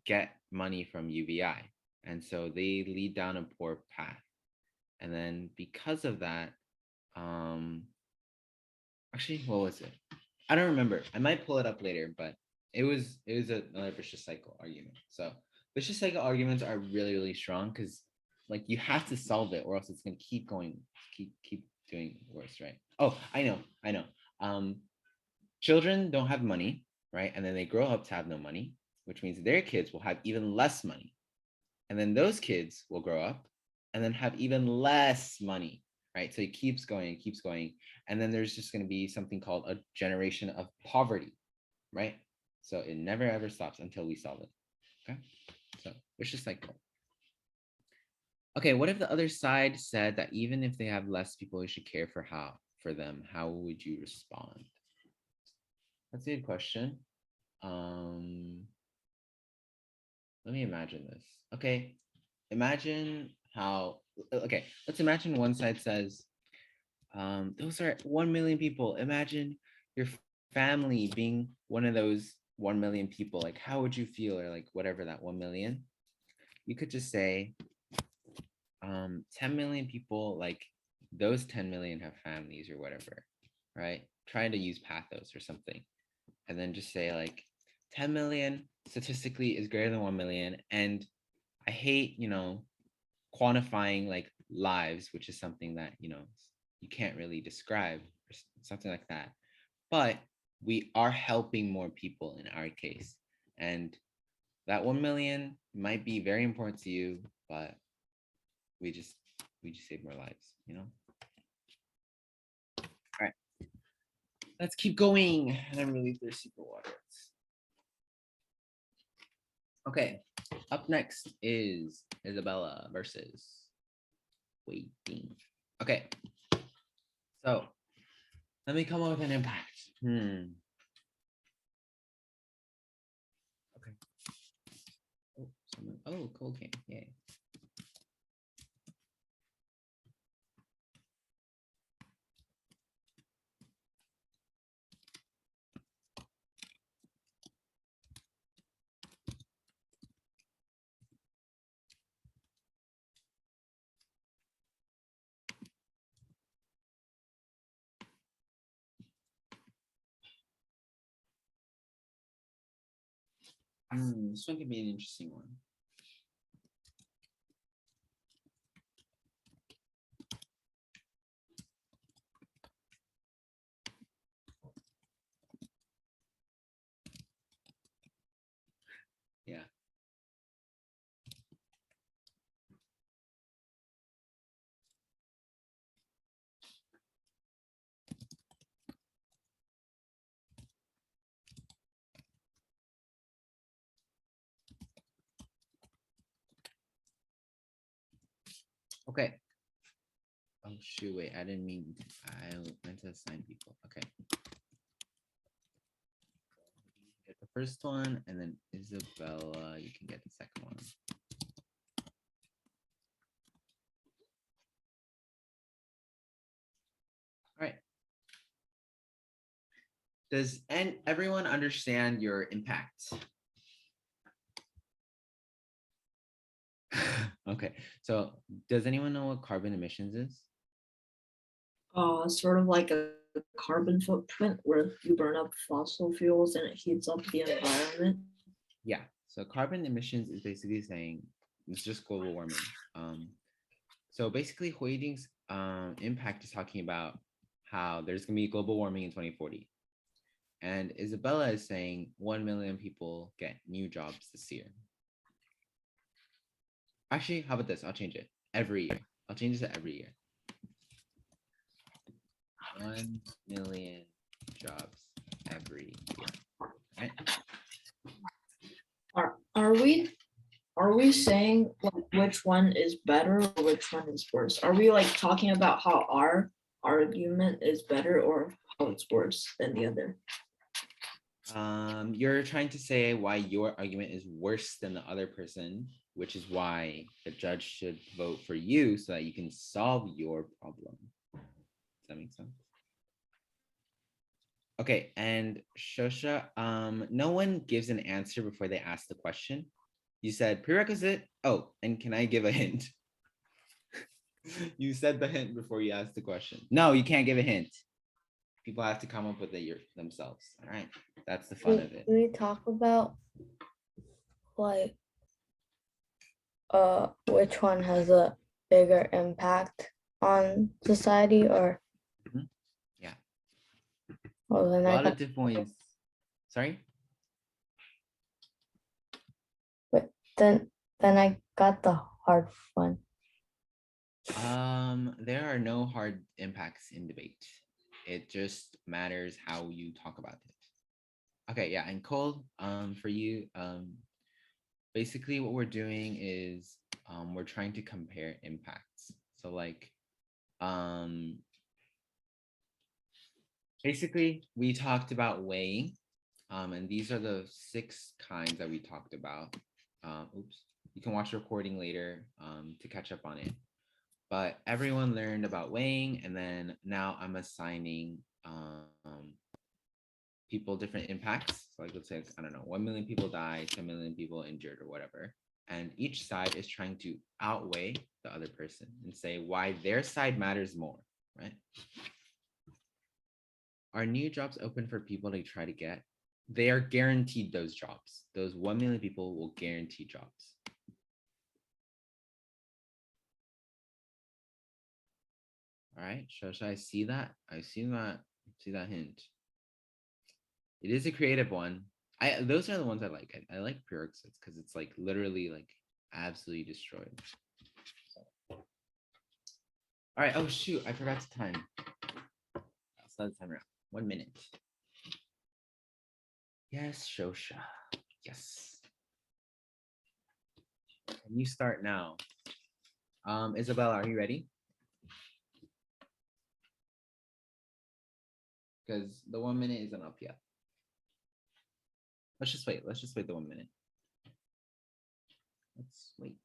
get money from UBI, and so they lead down a poor path. And then because of that, actually, what was it? I don't remember. I might pull it up later, but it was another vicious cycle argument. So vicious cycle arguments are really, really strong because like you have to solve it or else it's gonna keep going, keep doing worse, right? Oh, I know. Children don't have money, right? And then they grow up to have no money, which means their kids will have even less money. And then those kids will grow up and then have even less money, right? So it keeps going, it keeps going. And then there's just going to be something called a generation of poverty, right? So it never ever stops until we solve it. Okay. So it's just like, okay, what if the other side said that even if they have less people, you should care for them? How would you respond? That's a good question. Let me imagine this. Okay. Imagine how, okay, let's imagine one side says, those are 1 million people. Imagine your family being one of those 1 million people. Like, how would you feel? Or like whatever that 1 million. You could just say, 10 million people, like those 10 million have families or whatever, right? Trying to use pathos or something. And then just say like 10 million statistically is greater than 1 million. And I hate, quantifying like lives, which is something that, you can't really describe or something like that. But we are helping more people in our case. And that 1 million might be very important to you, but we just save more lives, All right. Let's keep going. And I'm really thirsty for water. Okay. Up next is Isabella versus Waiting. Okay. So let me come up with an impact. Okay. Cold game. Yay. This one could be an interesting one. Okay. Oh shoot, wait, I didn't mean, I meant to assign people. Okay. Get the first one, and then Isabella, you can get the second one. All right. Does everyone understand your impact? Okay, so does anyone know what carbon emissions is? Sort of like a carbon footprint where you burn up fossil fuels and it heats up the environment. Yeah, so carbon emissions is basically saying it's just global warming. So basically, Huiding's impact is talking about how there's gonna be global warming in 2040. And Isabella is saying 1 million people get new jobs this year. Actually, how about this? I'll change it every year. I'll change it to every year. 1 million jobs every year. Right? Are we saying like which one is better or which one is worse? Are we like talking about how our argument is better or how it's worse than the other? You're trying to say why your argument is worse than the other person, which is why the judge should vote for you so that you can solve your problem. Does that make sense? Okay, and Shosha, no one gives an answer before they ask the question. You said prerequisite. Oh, and can I give a hint? You said the hint before you asked the question. No, you can't give a hint. People have to come up with it themselves. All right, that's the fun of it. We talk about like which one has a bigger impact on society or Mhm. Yeah. well then A I lot of got, different ways. Sorry? then I got the hard one. There are no hard impacts in debate. It just matters how you talk about it. Okay, yeah, and Cole, for you, basically what we're doing is we're trying to compare impacts. So like, basically we talked about weighing, and these are the 6 kinds that we talked about. Oops, you can watch the recording later to catch up on it. But everyone learned about weighing, and then now I'm assigning people different impacts. So like let's say, I don't know, 1 million people die, 10 million people injured or whatever. And each side is trying to outweigh the other person and say why their side matters more, right? Are new jobs open for people to try to get? They are guaranteed those jobs. Those 1 million people will guarantee jobs. All right, should I see that? I see that hint. It is a creative one. Those are the ones I like. I like prerequisites because it's like literally like absolutely destroyed. All right. Oh shoot, I forgot to time. I'll start the timer out. 1 minute. Yes, Shosha. Yes. Can you start now? Isabella, are you ready? Because the 1 minute isn't up yet. Let's just wait. Let's just wait the 1 minute. Let's wait.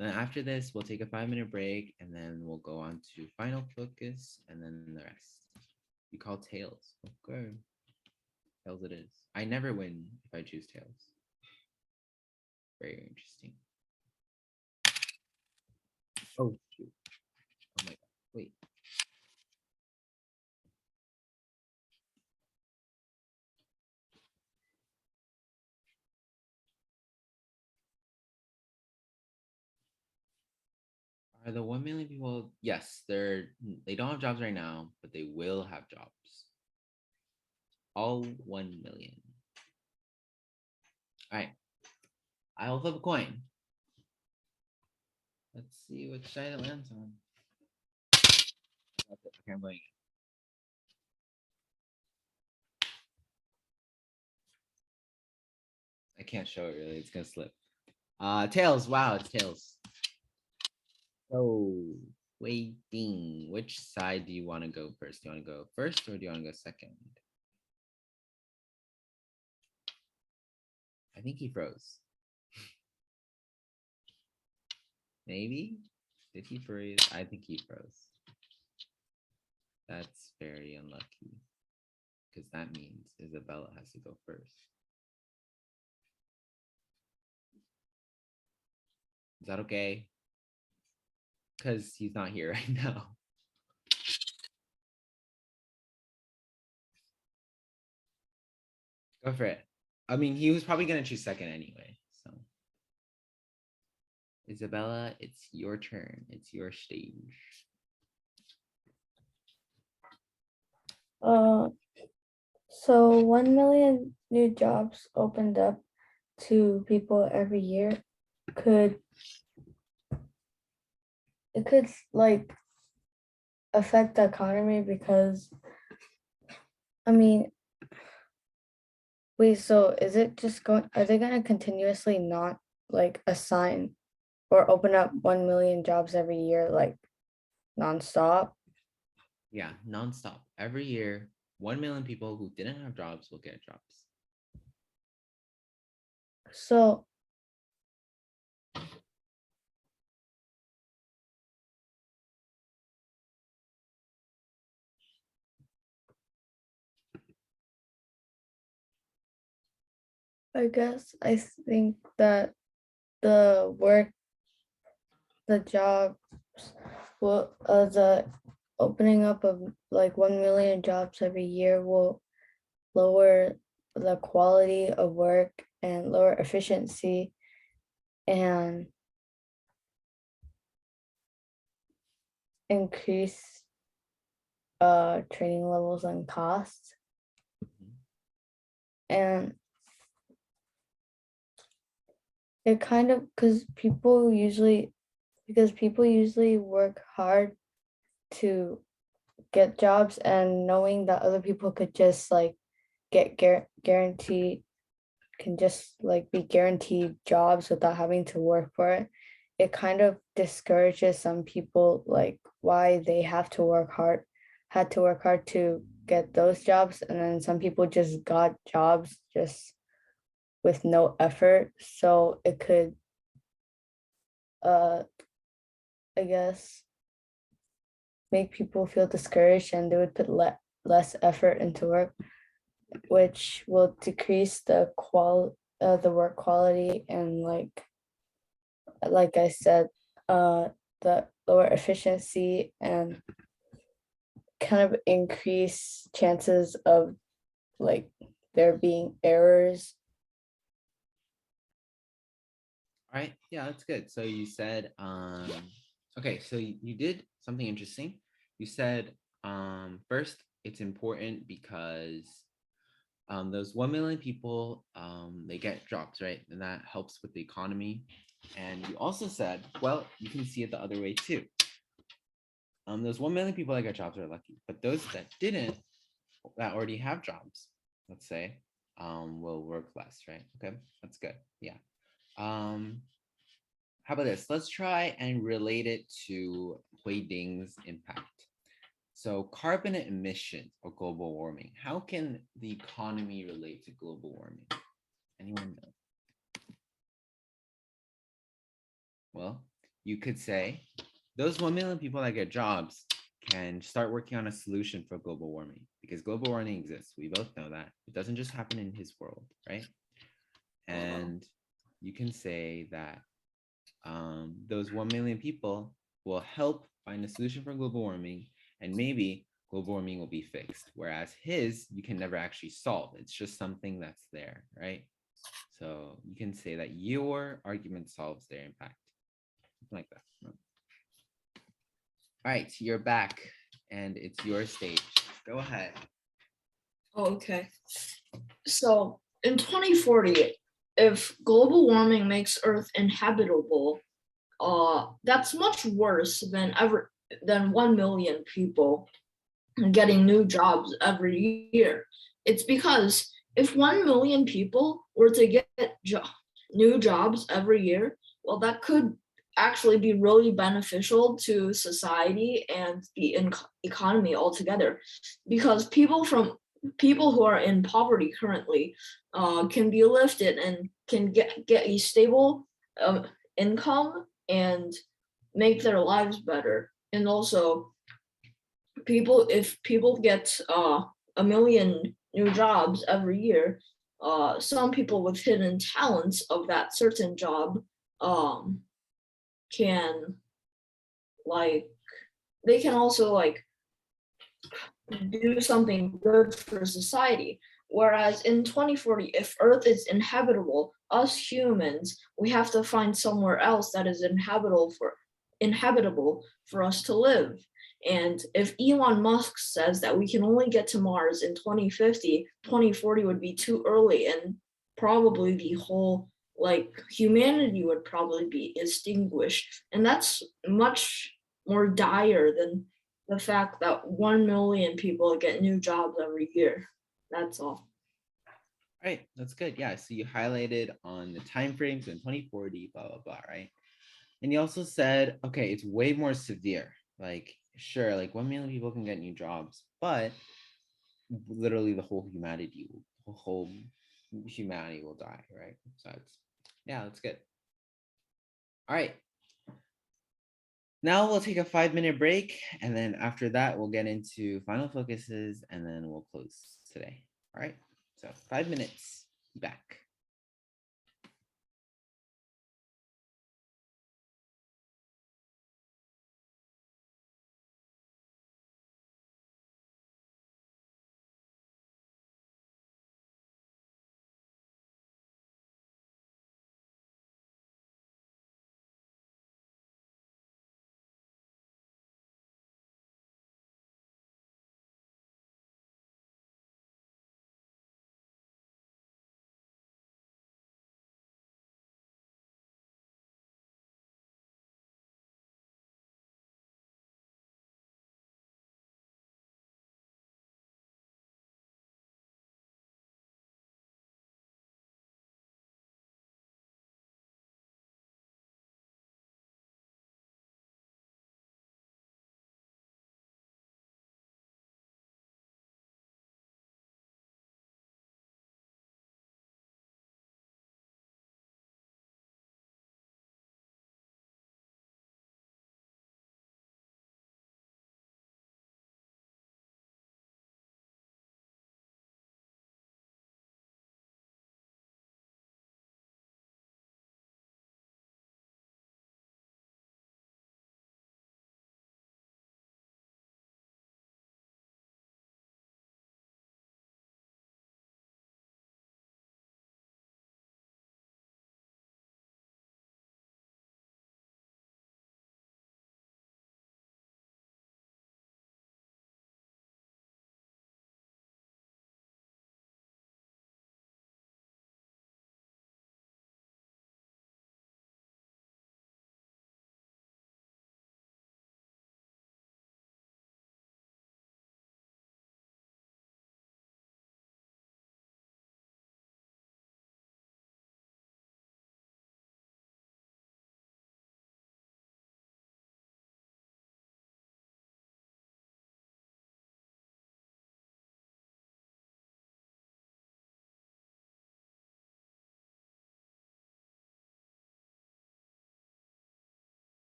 Then after this, we'll take a 5-minute break and then we'll go on to final focus and then the rest. We call tails. Okay. Tails it is. I never win if I choose tails. Very interesting. Oh, shoot. Oh my God. Wait. Are the 1 million people? Yes, they don't have jobs right now, but they will have jobs. All 1 million. All right. I will flip a coin. Let's see which side it lands on. Okay, I'm going. I can't show it really. It's gonna slip. Tails. Wow, it's tails. So waiting. Which side do you want to go first? Do you want to go first or do you want to go second? I think he froze. Maybe? Did he freeze? I think he froze. That's very unlucky. Because that means Isabella has to go first. Is that okay? Because he's not here right now. Go for it. I mean, he was probably gonna choose second anyway, so. Isabella, it's your turn. It's your stage. So 1 million new jobs opened up to people every year could like affect the economy because I mean wait, so is it just are they gonna continuously not like assign or open up 1 million jobs every year like nonstop? Yeah, nonstop. Every year, 1 million people who didn't have jobs will get jobs. So I guess I think that the jobs will the opening up of like 1 million jobs every year will lower the quality of work and lower efficiency and increase training levels and costs. And it kind of because people usually work hard to get jobs, and knowing that other people could just like get guaranteed can just like be guaranteed jobs without having to work for it, it kind of discourages some people like why they had to work hard to get those jobs, and then some people just got jobs just with no effort. So it could I guess make people feel discouraged and they would put less effort into work, which will decrease the work quality and like I said, the lower efficiency and kind of increase chances of like there being errors. All right, yeah, that's good. So you said, okay, so you did something interesting. You said, first, it's important because those 1 million people, they get jobs, right? And that helps with the economy. And you also said, well, you can see it the other way too. Those 1 million people that got jobs are lucky, but those that didn't, that already have jobs, let's say, will work less, right? Okay, that's good. Yeah. How about this? Let's try and relate it to Hui Ding's impact. So carbon emissions or global warming. How can the economy relate to global warming? Anyone know? Well, you could say those 1 million people that get jobs can start working on a solution for global warming because global warming exists. We both know that. It doesn't just happen in his world, right? And you can say that those 1 million people will help find a solution for global warming, and maybe global warming will be fixed. Whereas his, you can never actually solve. It's just something that's there, right? So you can say that your argument solves their impact. Something like that. All right, you're back and it's your stage. Go ahead. Okay. So in 2040, if global warming makes Earth inhabitable, that's much worse than 1 million people getting new jobs every year. It's because if 1 million people were to get new jobs every year, well, that could actually be really beneficial to society and the economy altogether, because people who are in poverty currently can be lifted and can get a stable income and make their lives better. And also, if people get a million new jobs every year, some people with hidden talents of that certain job um, can like they can also like do something good for society. Whereas in 2040, if Earth is inhabitable, us humans, we have to find somewhere else that is inhabitable for us to live. And if Elon Musk says that we can only get to Mars in 2050, 2040 would be too early, and probably the whole like humanity would probably be extinguished. And that's much more dire than the fact that 1 million people get new jobs every year. That's all. Right, that's good. Yeah, so you highlighted on the time frames in 2040, blah, blah, blah, right? And you also said, okay, it's way more severe. Like, sure, like 1 million people can get new jobs, but literally the whole humanity will die, right? So it's, yeah, that's good. All right. Now we'll take a 5-minute break, and then after that, we'll get into final focuses, and then we'll close today. All right, so 5 minutes, back.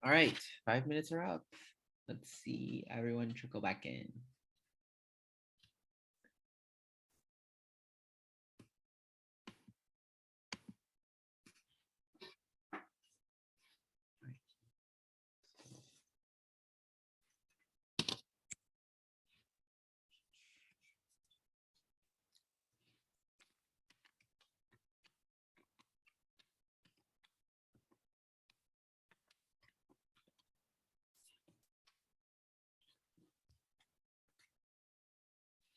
All right, 5 minutes are up. Let's see everyone trickle back in.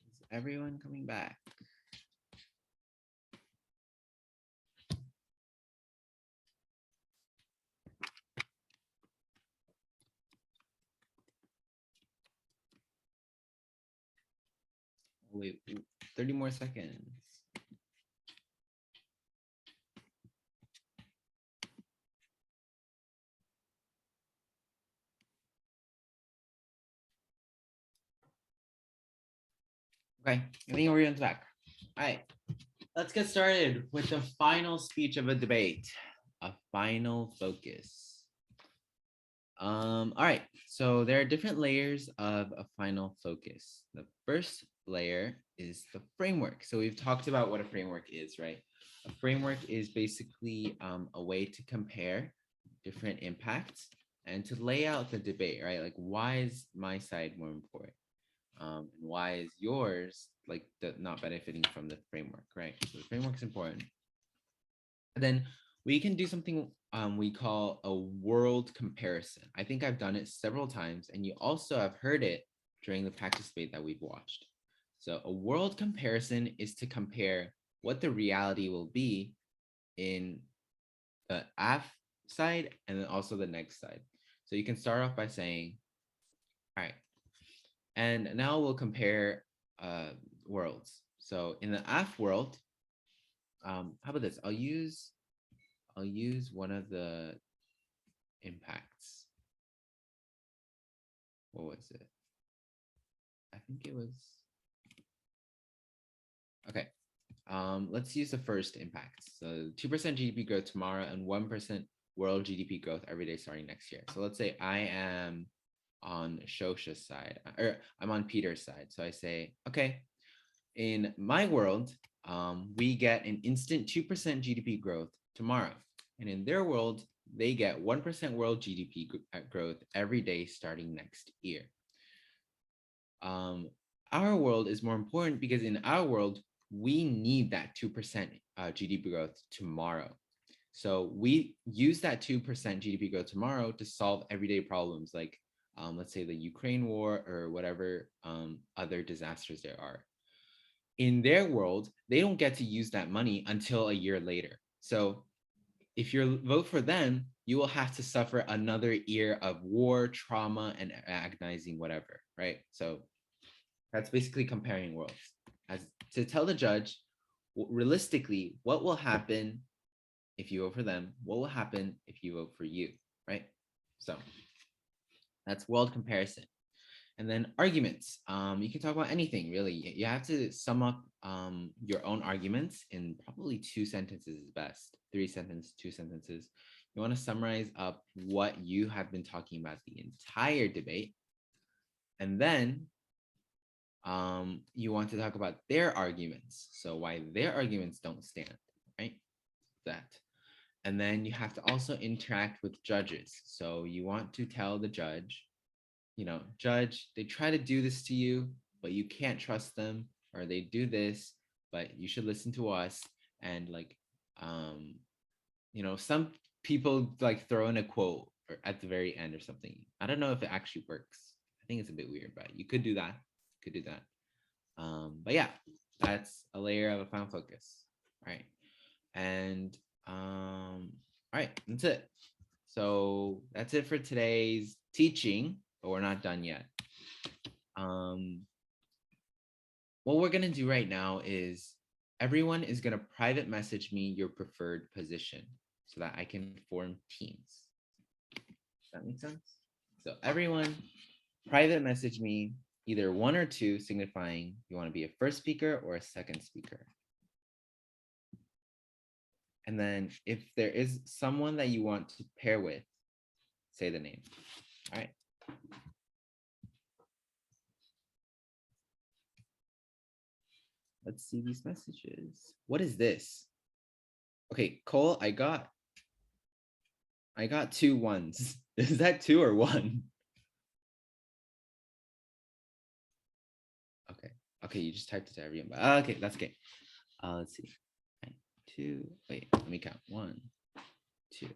Is everyone coming back? Wait, 30 more seconds. Okay, I think everyone's back. All right, let's get started with the final speech of a debate, a final focus. All right, so there are different layers of a final focus. The first layer is the framework. So we've talked about what a framework is, right? A framework is basically a way to compare different impacts and to lay out the debate, right? Like, why is my side more important? And why is yours like not benefiting from the framework, right? So the framework is important. And then we can do something we call a world comparison. I think I've done it several times, and you also have heard it during the practice debate that we've watched. So a world comparison is to compare what the reality will be in the AF side and then also the next side. So you can start off by saying, all right, and now we'll compare worlds. So in the AF world, how about this? I'll use one of the impacts. What was it? I think it was, okay. Let's use the first impact. So 2% GDP growth tomorrow and 1% world GDP growth every day starting next year. So let's say I am on Shosha's side, or I'm on Peter's side. So I say, okay, in my world, we get an instant 2% GDP growth tomorrow. And in their world, they get 1% world GDP growth every day starting next year. Our world is more important because in our world, we need that 2% GDP growth tomorrow. So we use that 2% GDP growth tomorrow to solve everyday problems like, let's say, the Ukraine war or whatever other disasters there are. In their world, they don't get to use that money until a year later. So if you vote for them, you will have to suffer another year of war, trauma, and agonizing whatever, right? So that's basically comparing worlds. As to tell the judge, realistically, what will happen if you vote for them? What will happen if you vote for you, right? So that's world comparison. And then arguments. You can talk about anything, really. You have to sum up your own arguments in probably 2 sentences is best. 3 sentences, 2 sentences. You want to summarize up what you have been talking about the entire debate. And then you want to talk about their arguments. So why their arguments don't stand, right? That. And then you have to also interact with judges. So you want to tell the judge, you know, judge, they try to do this to you, but you can't trust them, or they do this, but you should listen to us. And like, you know, some people like throw in a quote or at the very end or something. I don't know if it actually works. I think it's a bit weird, but you could do that. Could do that. But yeah, that's a layer of a final focus. All right. And all right, that's it. So that's it for today's teaching, but we're not done yet. What we're gonna do right now is everyone is gonna private message me your preferred position so that I can form teams. Does that make sense? So everyone private message me either 1 or 2 signifying you want to be a first speaker or a second speaker. And then if there is someone that you want to pair with, say the name. All right. Let's see these messages. What is this? Okay, Cole, I got 2 ones. Is that 2 or 1? Okay. Okay, you just typed it to everyone. Okay, that's okay. Let's see. 2. Wait, let me count. 1, 2.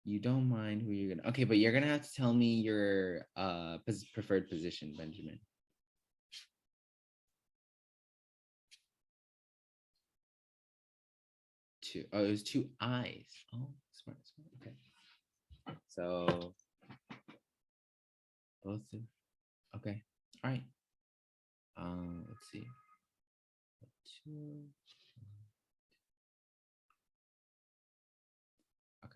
You don't mind who you're gonna. Okay, but you're gonna have to tell me your preferred position, Benjamin. Two. Oh, it was 2 eyes. Oh, smart. Okay. So both. Okay. All right. Let's see. 2. Okay.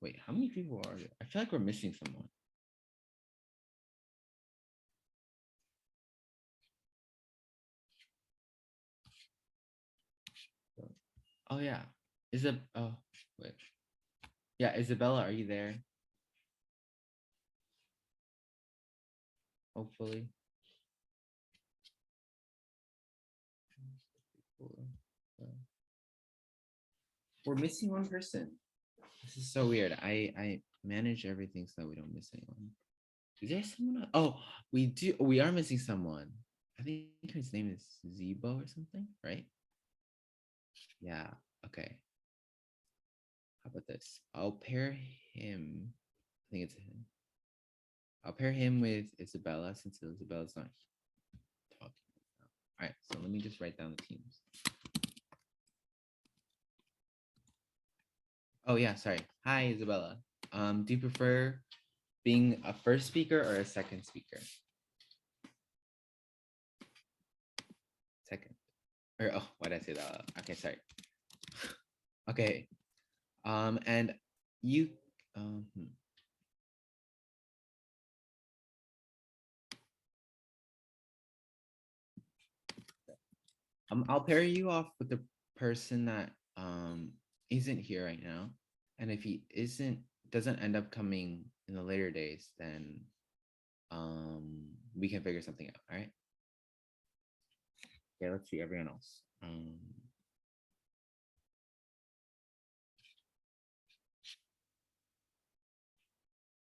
Wait, how many people are there? I feel like we're missing someone. Oh yeah. Oh, wait. Yeah, Isabella, are you there? Hopefully. We're missing one person. This is so weird. I manage everything so that we don't miss anyone. Is there someone else? Oh, we do. We are missing someone. I think his name is Zebo or something, right? Yeah. Okay. How about this? I'll pair him. I think it's him. I'll pair him with Isabella since Isabella's not talking. All right. So let me just write down the teams. Oh yeah, sorry. Hi, Isabella. Do you prefer being a first speaker or a second speaker? Second. Or oh, why did I say that? Okay, sorry. Okay. And you I'll pair you off with the person that isn't here right now. And if he doesn't end up coming in the later days, then we can figure something out. All right. Okay, let's see everyone else.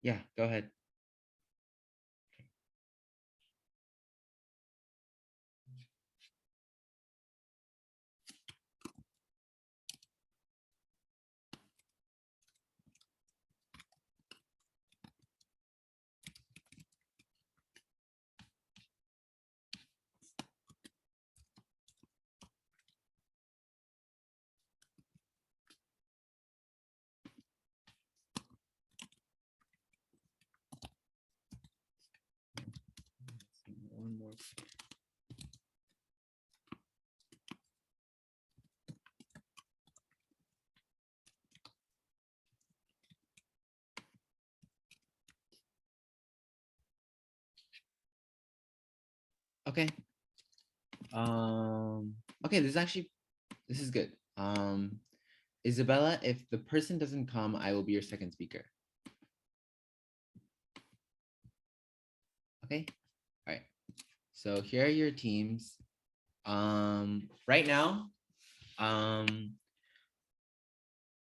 Yeah, go ahead. One more. Okay. Okay, this is good. Isabella, if the person doesn't come, I will be your second speaker. Okay. All right. So here are your teams. Right now,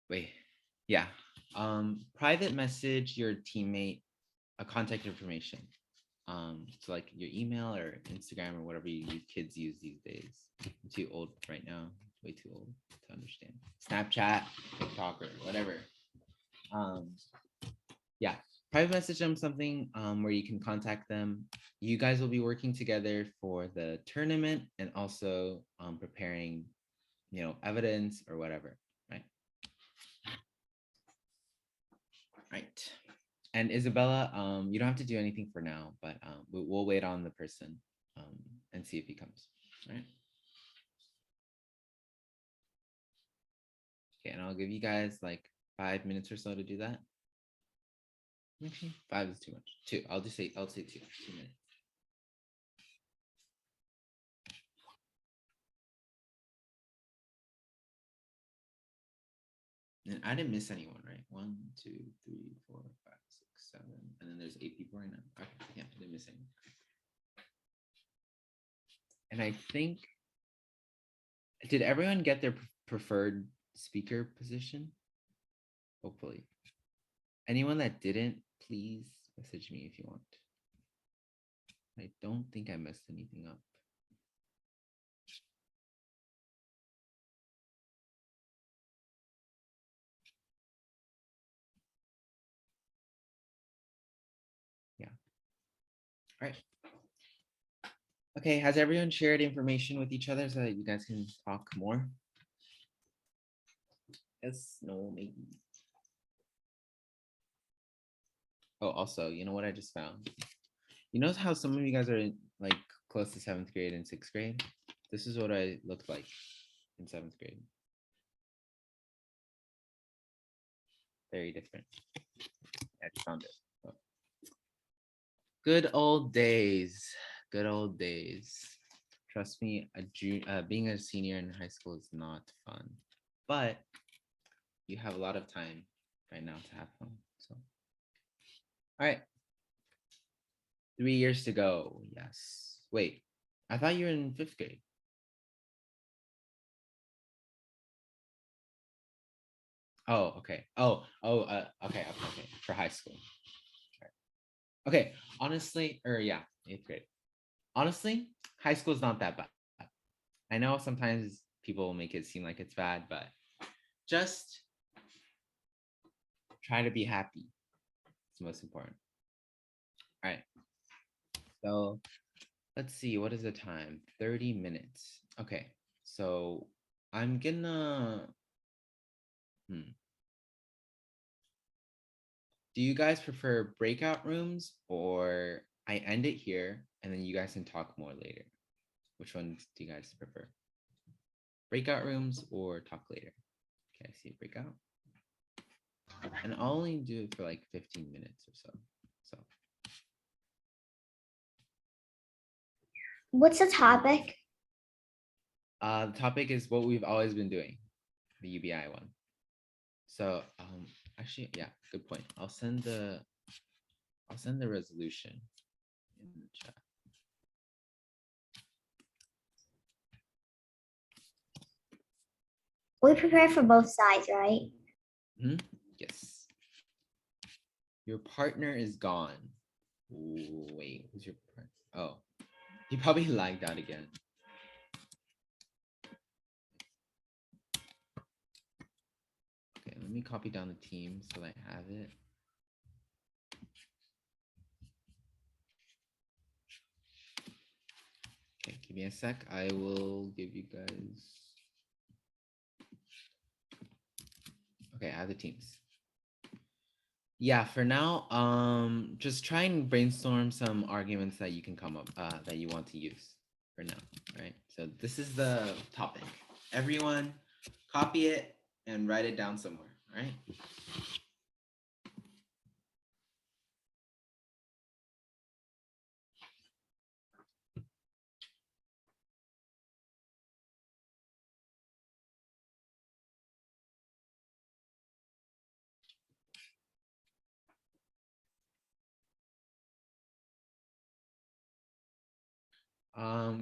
wait, yeah. Private message your teammate a contact information. So like your email or Instagram or whatever you kids use these days. I'm too old right now, way too old to understand. Snapchat, TikTok, or whatever. Yeah, private message them something where you can contact them. You guys will be working together for the tournament and also preparing, evidence or whatever, right? Right. And Isabella, you don't have to do anything for now, but we'll wait on the person and see if he comes. All right. Okay, and I'll give you guys like 5 minutes or so to do that. Actually, 5 is too much. 2. I'll say 2 minutes. And I didn't miss anyone, right? 1, 2, 3, 4, 5, 6, 7. And then there's 8 people right now. Okay, yeah, I didn't miss anyone. And I think, did everyone get their preferred speaker position? Hopefully. Anyone that didn't, please message me if you want. I don't think I messed anything up. Yeah. All right. Okay, has everyone shared information with each other so that you guys can talk more? Yes, no, maybe. Oh, also, you know what I just found? You know how some of you guys are in, like close to 7th grade and 6th grade? This is what I looked like in 7th grade. Very different. I just found it. Oh. Good old days. Good old days. Trust me, being a senior in high school is not fun, but you have a lot of time right now to have fun. So, all right. 3 years to go. Yes. Wait, I thought you were in 5th grade. Oh, okay. Okay. For high school. Okay. Honestly, or yeah, 8th grade. Honestly, high school is not that bad. I know sometimes people make it seem like it's bad, but just try to be happy. It's the most important. All right. So let's see, what is the time? 30 minutes. Okay. So I'm gonna, do you guys prefer breakout rooms or I end it here and then you guys can talk more later? Which one do you guys prefer? Breakout rooms or talk later? Okay, I see breakout. And I'll only do it for like 15 minutes or so. So What's the topic? the topic is what we've always been doing, the UBI one. So actually, yeah, good point. I'll send the resolution in the chat. We prepare for both sides, right? Yes. Your partner is gone. Ooh, wait, who's your partner? Oh, he probably lagged out again. Okay, let me copy down the team so I have it. Okay, give me a sec. I will give you guys. Okay, I have the teams. Yeah, for now, just try and brainstorm some arguments that you can come up that you want to use for now. Right. So this is the topic. Everyone copy it and write it down somewhere. All right.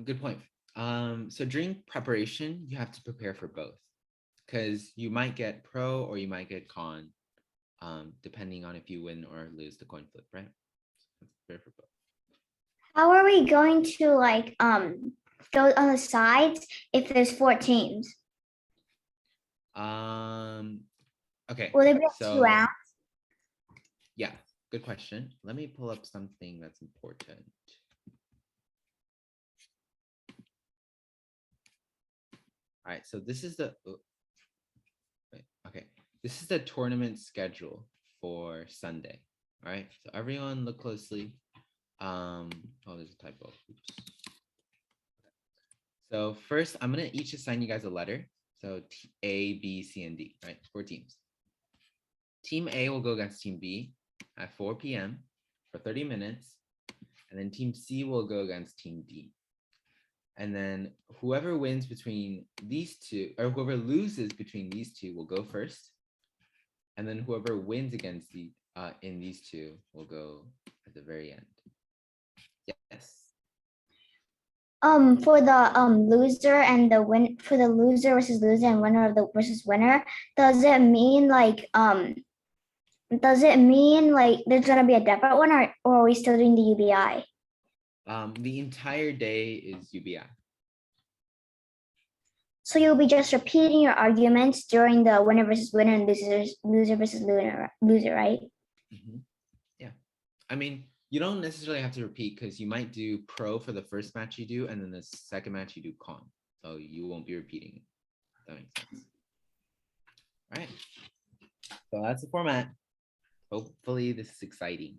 Good point. So during preparation, you have to prepare for both because you might get pro or you might get con, depending on if you win or lose the coin flip, right? So prepare for both. How are we going to like go on the sides if there's 4 teams? Okay. Will there be 2 so rounds? yeah, good question. Let me pull up something that's important. All right, so this is the okay. This is the tournament schedule for Sunday. All right, so everyone look closely. Oh, there's a typo. Oops. So first, I'm gonna each assign you guys a letter. So A, B, C, and D. Right, 4 teams. Team A will go against Team B at 4 p.m. for 30 minutes, and then Team C will go against Team D. And then whoever wins between these two, or whoever loses between these two will go first. And then whoever wins against the in these two will go at the very end. Yes. For the loser and the win for the loser versus loser and winner of the versus winner, does it mean like there's gonna be a different one, or are we still doing the UBI? The entire day is UBI. So you'll be just repeating your arguments during the winner versus winner and loser versus loser, right? Mhm. Yeah. I mean, you don't necessarily have to repeat because you might do pro for the first match you do, and then the second match you do con. So you won't be repeating it. That makes sense. All right. So that's the format. Hopefully this is exciting.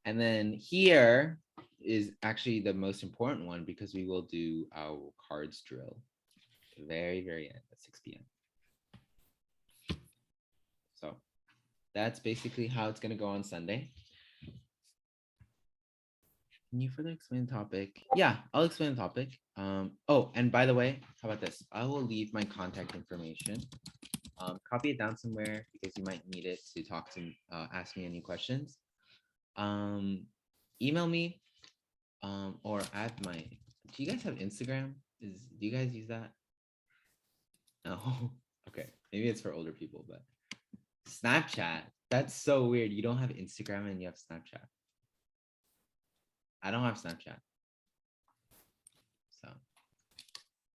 And then here is actually the most important one because we will do our cards drill at the very, very end at 6 p.m. So that's basically how it's going to go on Sunday. Can you further explain the topic? Yeah, I'll explain the topic. Oh, and by the way, how about this? I will leave my contact information. Copy it down somewhere because you might need it to talk to, ask me any questions. Email me, or add my. Do you guys have Instagram? Do you guys use that? No. Okay, maybe it's for older people, but Snapchat. That's so weird. You don't have Instagram and you have Snapchat. I don't have Snapchat. So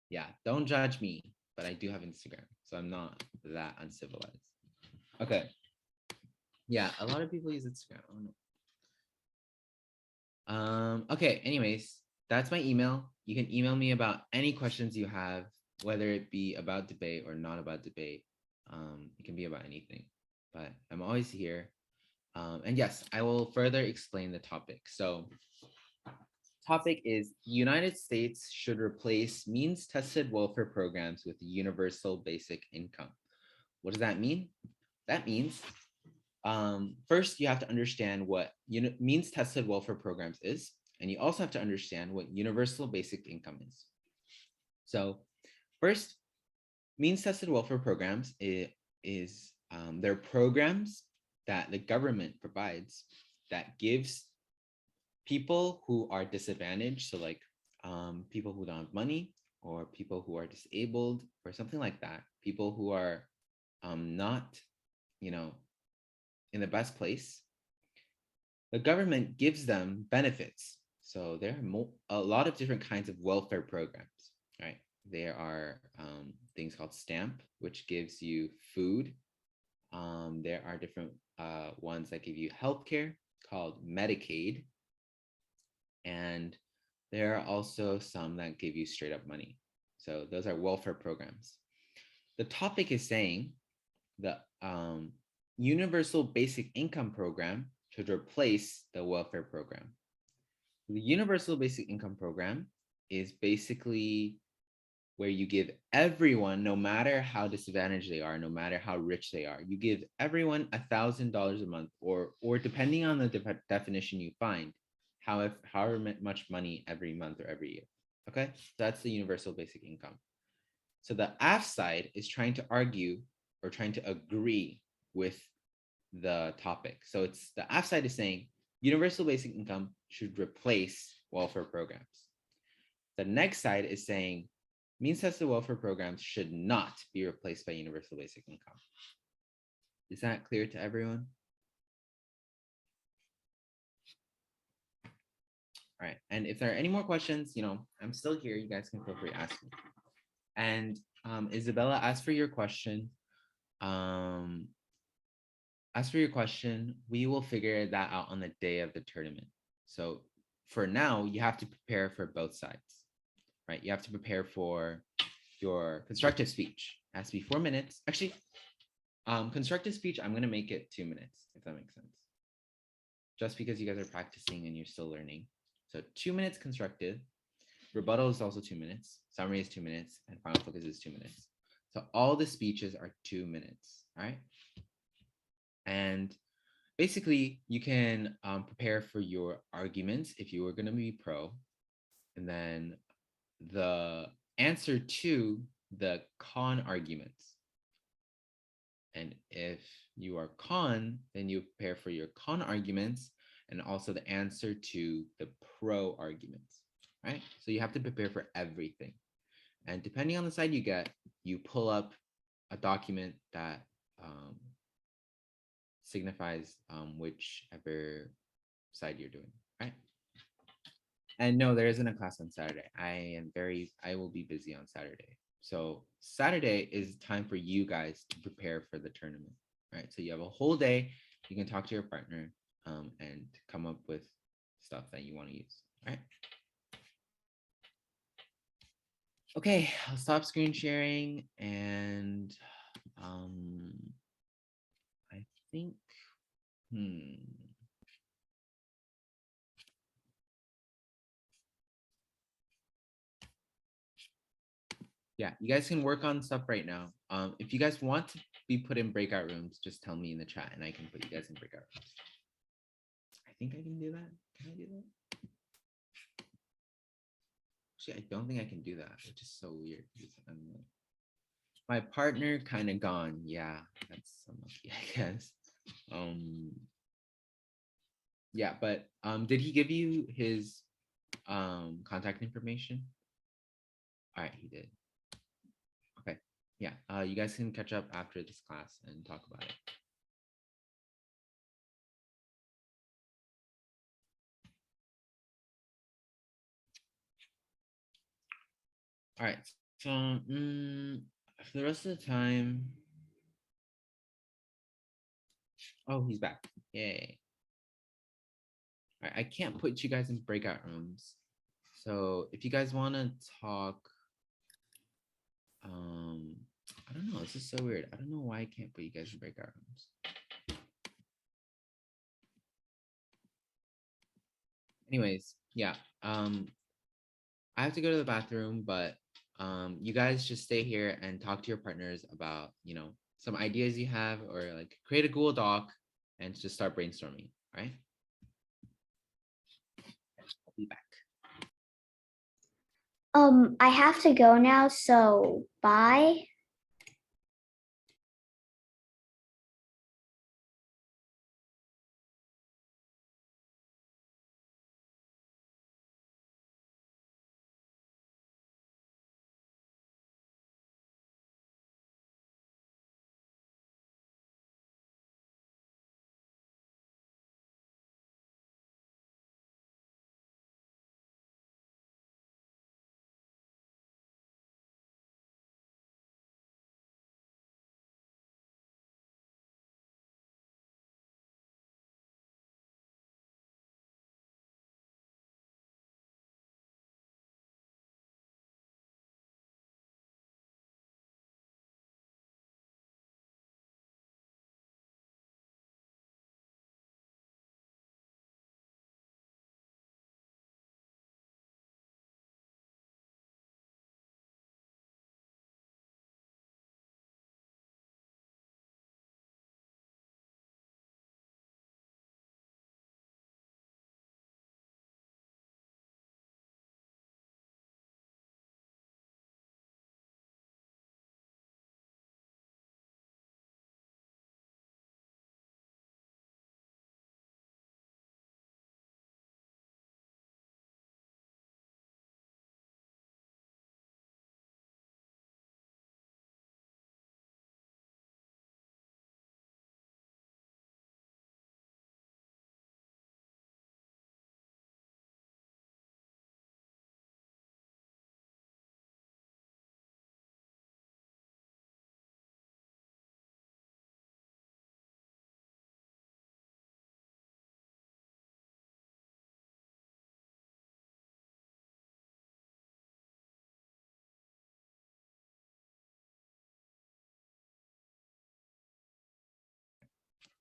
yeah, don't judge me, but I do have Instagram. So I'm not that uncivilized. Okay. Yeah, a lot of people use Instagram. I don't know. Okay, anyways, that's my email. You can email me about any questions you have, whether it be about debate or not about debate. It can be about anything, but I'm always here. And yes, I will further explain the topic. So topic is United States should replace means tested welfare programs with universal basic income. What does that mean? That means first you have to understand what means tested welfare programs is, and you also have to understand what universal basic income is. So first, means tested welfare programs they're programs that the government provides that gives people who are disadvantaged, so like people who don't have money or people who are disabled or something like that, people who are not, in the best place, the government gives them benefits. So there are a lot of different kinds of welfare programs, right? There are things called STAMP, which gives you food. There are different ones that give you healthcare called Medicaid. And there are also some that give you straight up money. So those are welfare programs. The topic is saying the universal basic income program should replace the welfare program. The universal basic income program is basically where you give everyone, no matter how disadvantaged they are, no matter how rich they are, you give everyone $1,000 a month, or depending on the definition you find, however much money every month or every year. Okay, that's the universal basic income. So the AF side is trying to argue or trying to agree with the topic. So it's the AF side is saying universal basic income should replace welfare programs. The next side is saying means tested welfare programs should not be replaced by universal basic income. Is that clear to everyone? All right, and if there are any more questions, I'm still here. You guys can feel free to ask me. And Isabella, as for your question, we will figure that out on the day of the tournament. So for now, you have to prepare for both sides, right? You have to prepare for your constructive speech. It has to be 4 minutes. Actually, constructive speech, I'm going to make it 2 minutes, if that makes sense. Just because you guys are practicing and you're still learning. So 2 minutes constructive. Rebuttal is also 2 minutes. Summary is 2 minutes. And final focus is 2 minutes. So all the speeches are 2 minutes, all right? And basically, you can prepare for your arguments if you were going to be pro. And then the answer to the con arguments. And if you are con, then you prepare for your con arguments and also the answer to the pro arguments, right? So you have to prepare for everything. And depending on the side you get, you pull up a document that signifies whichever side you're doing, right? And no, there isn't a class on Saturday. I will be busy on Saturday. So Saturday is time for you guys to prepare for the tournament, right? So you have a whole day. You can talk to your partner and come up with stuff that you want to use, right? Okay, I'll stop screen sharing and I think, yeah, you guys can work on stuff right now. If you guys want to be put in breakout rooms, just tell me in the chat and I can put you guys in breakout rooms. I think I can do that. Can I do that? Actually, I don't think I can do that, which is so weird. My partner kind of gone. Yeah, that's unlucky, I guess. Yeah, but did he give you his contact information? All right, he did. Okay, yeah, you guys can catch up after this class and talk about it. All right, so for the rest of the time, oh, he's back. Yay. All right, I can't put you guys in breakout rooms. So if you guys want to talk, I don't know, this is so weird. I don't know why I can't put you guys in breakout rooms. Anyways, yeah, I have to go to the bathroom, but you guys just stay here and talk to your partners about, some ideas you have, or like create a Google Doc and just start brainstorming, right? I'll be back. I have to go now, so bye.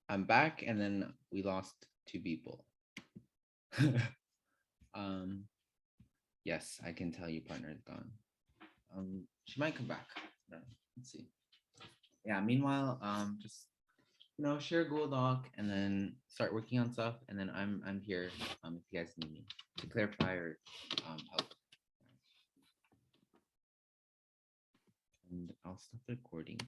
I'm back, and then we lost 2 people. Yes, I can tell you partner is gone. She might come back. Let's see. Yeah, meanwhile, just share a Google Doc and then start working on stuff, and then I'm here if you guys need me to clarify or help. And I'll stop the recording.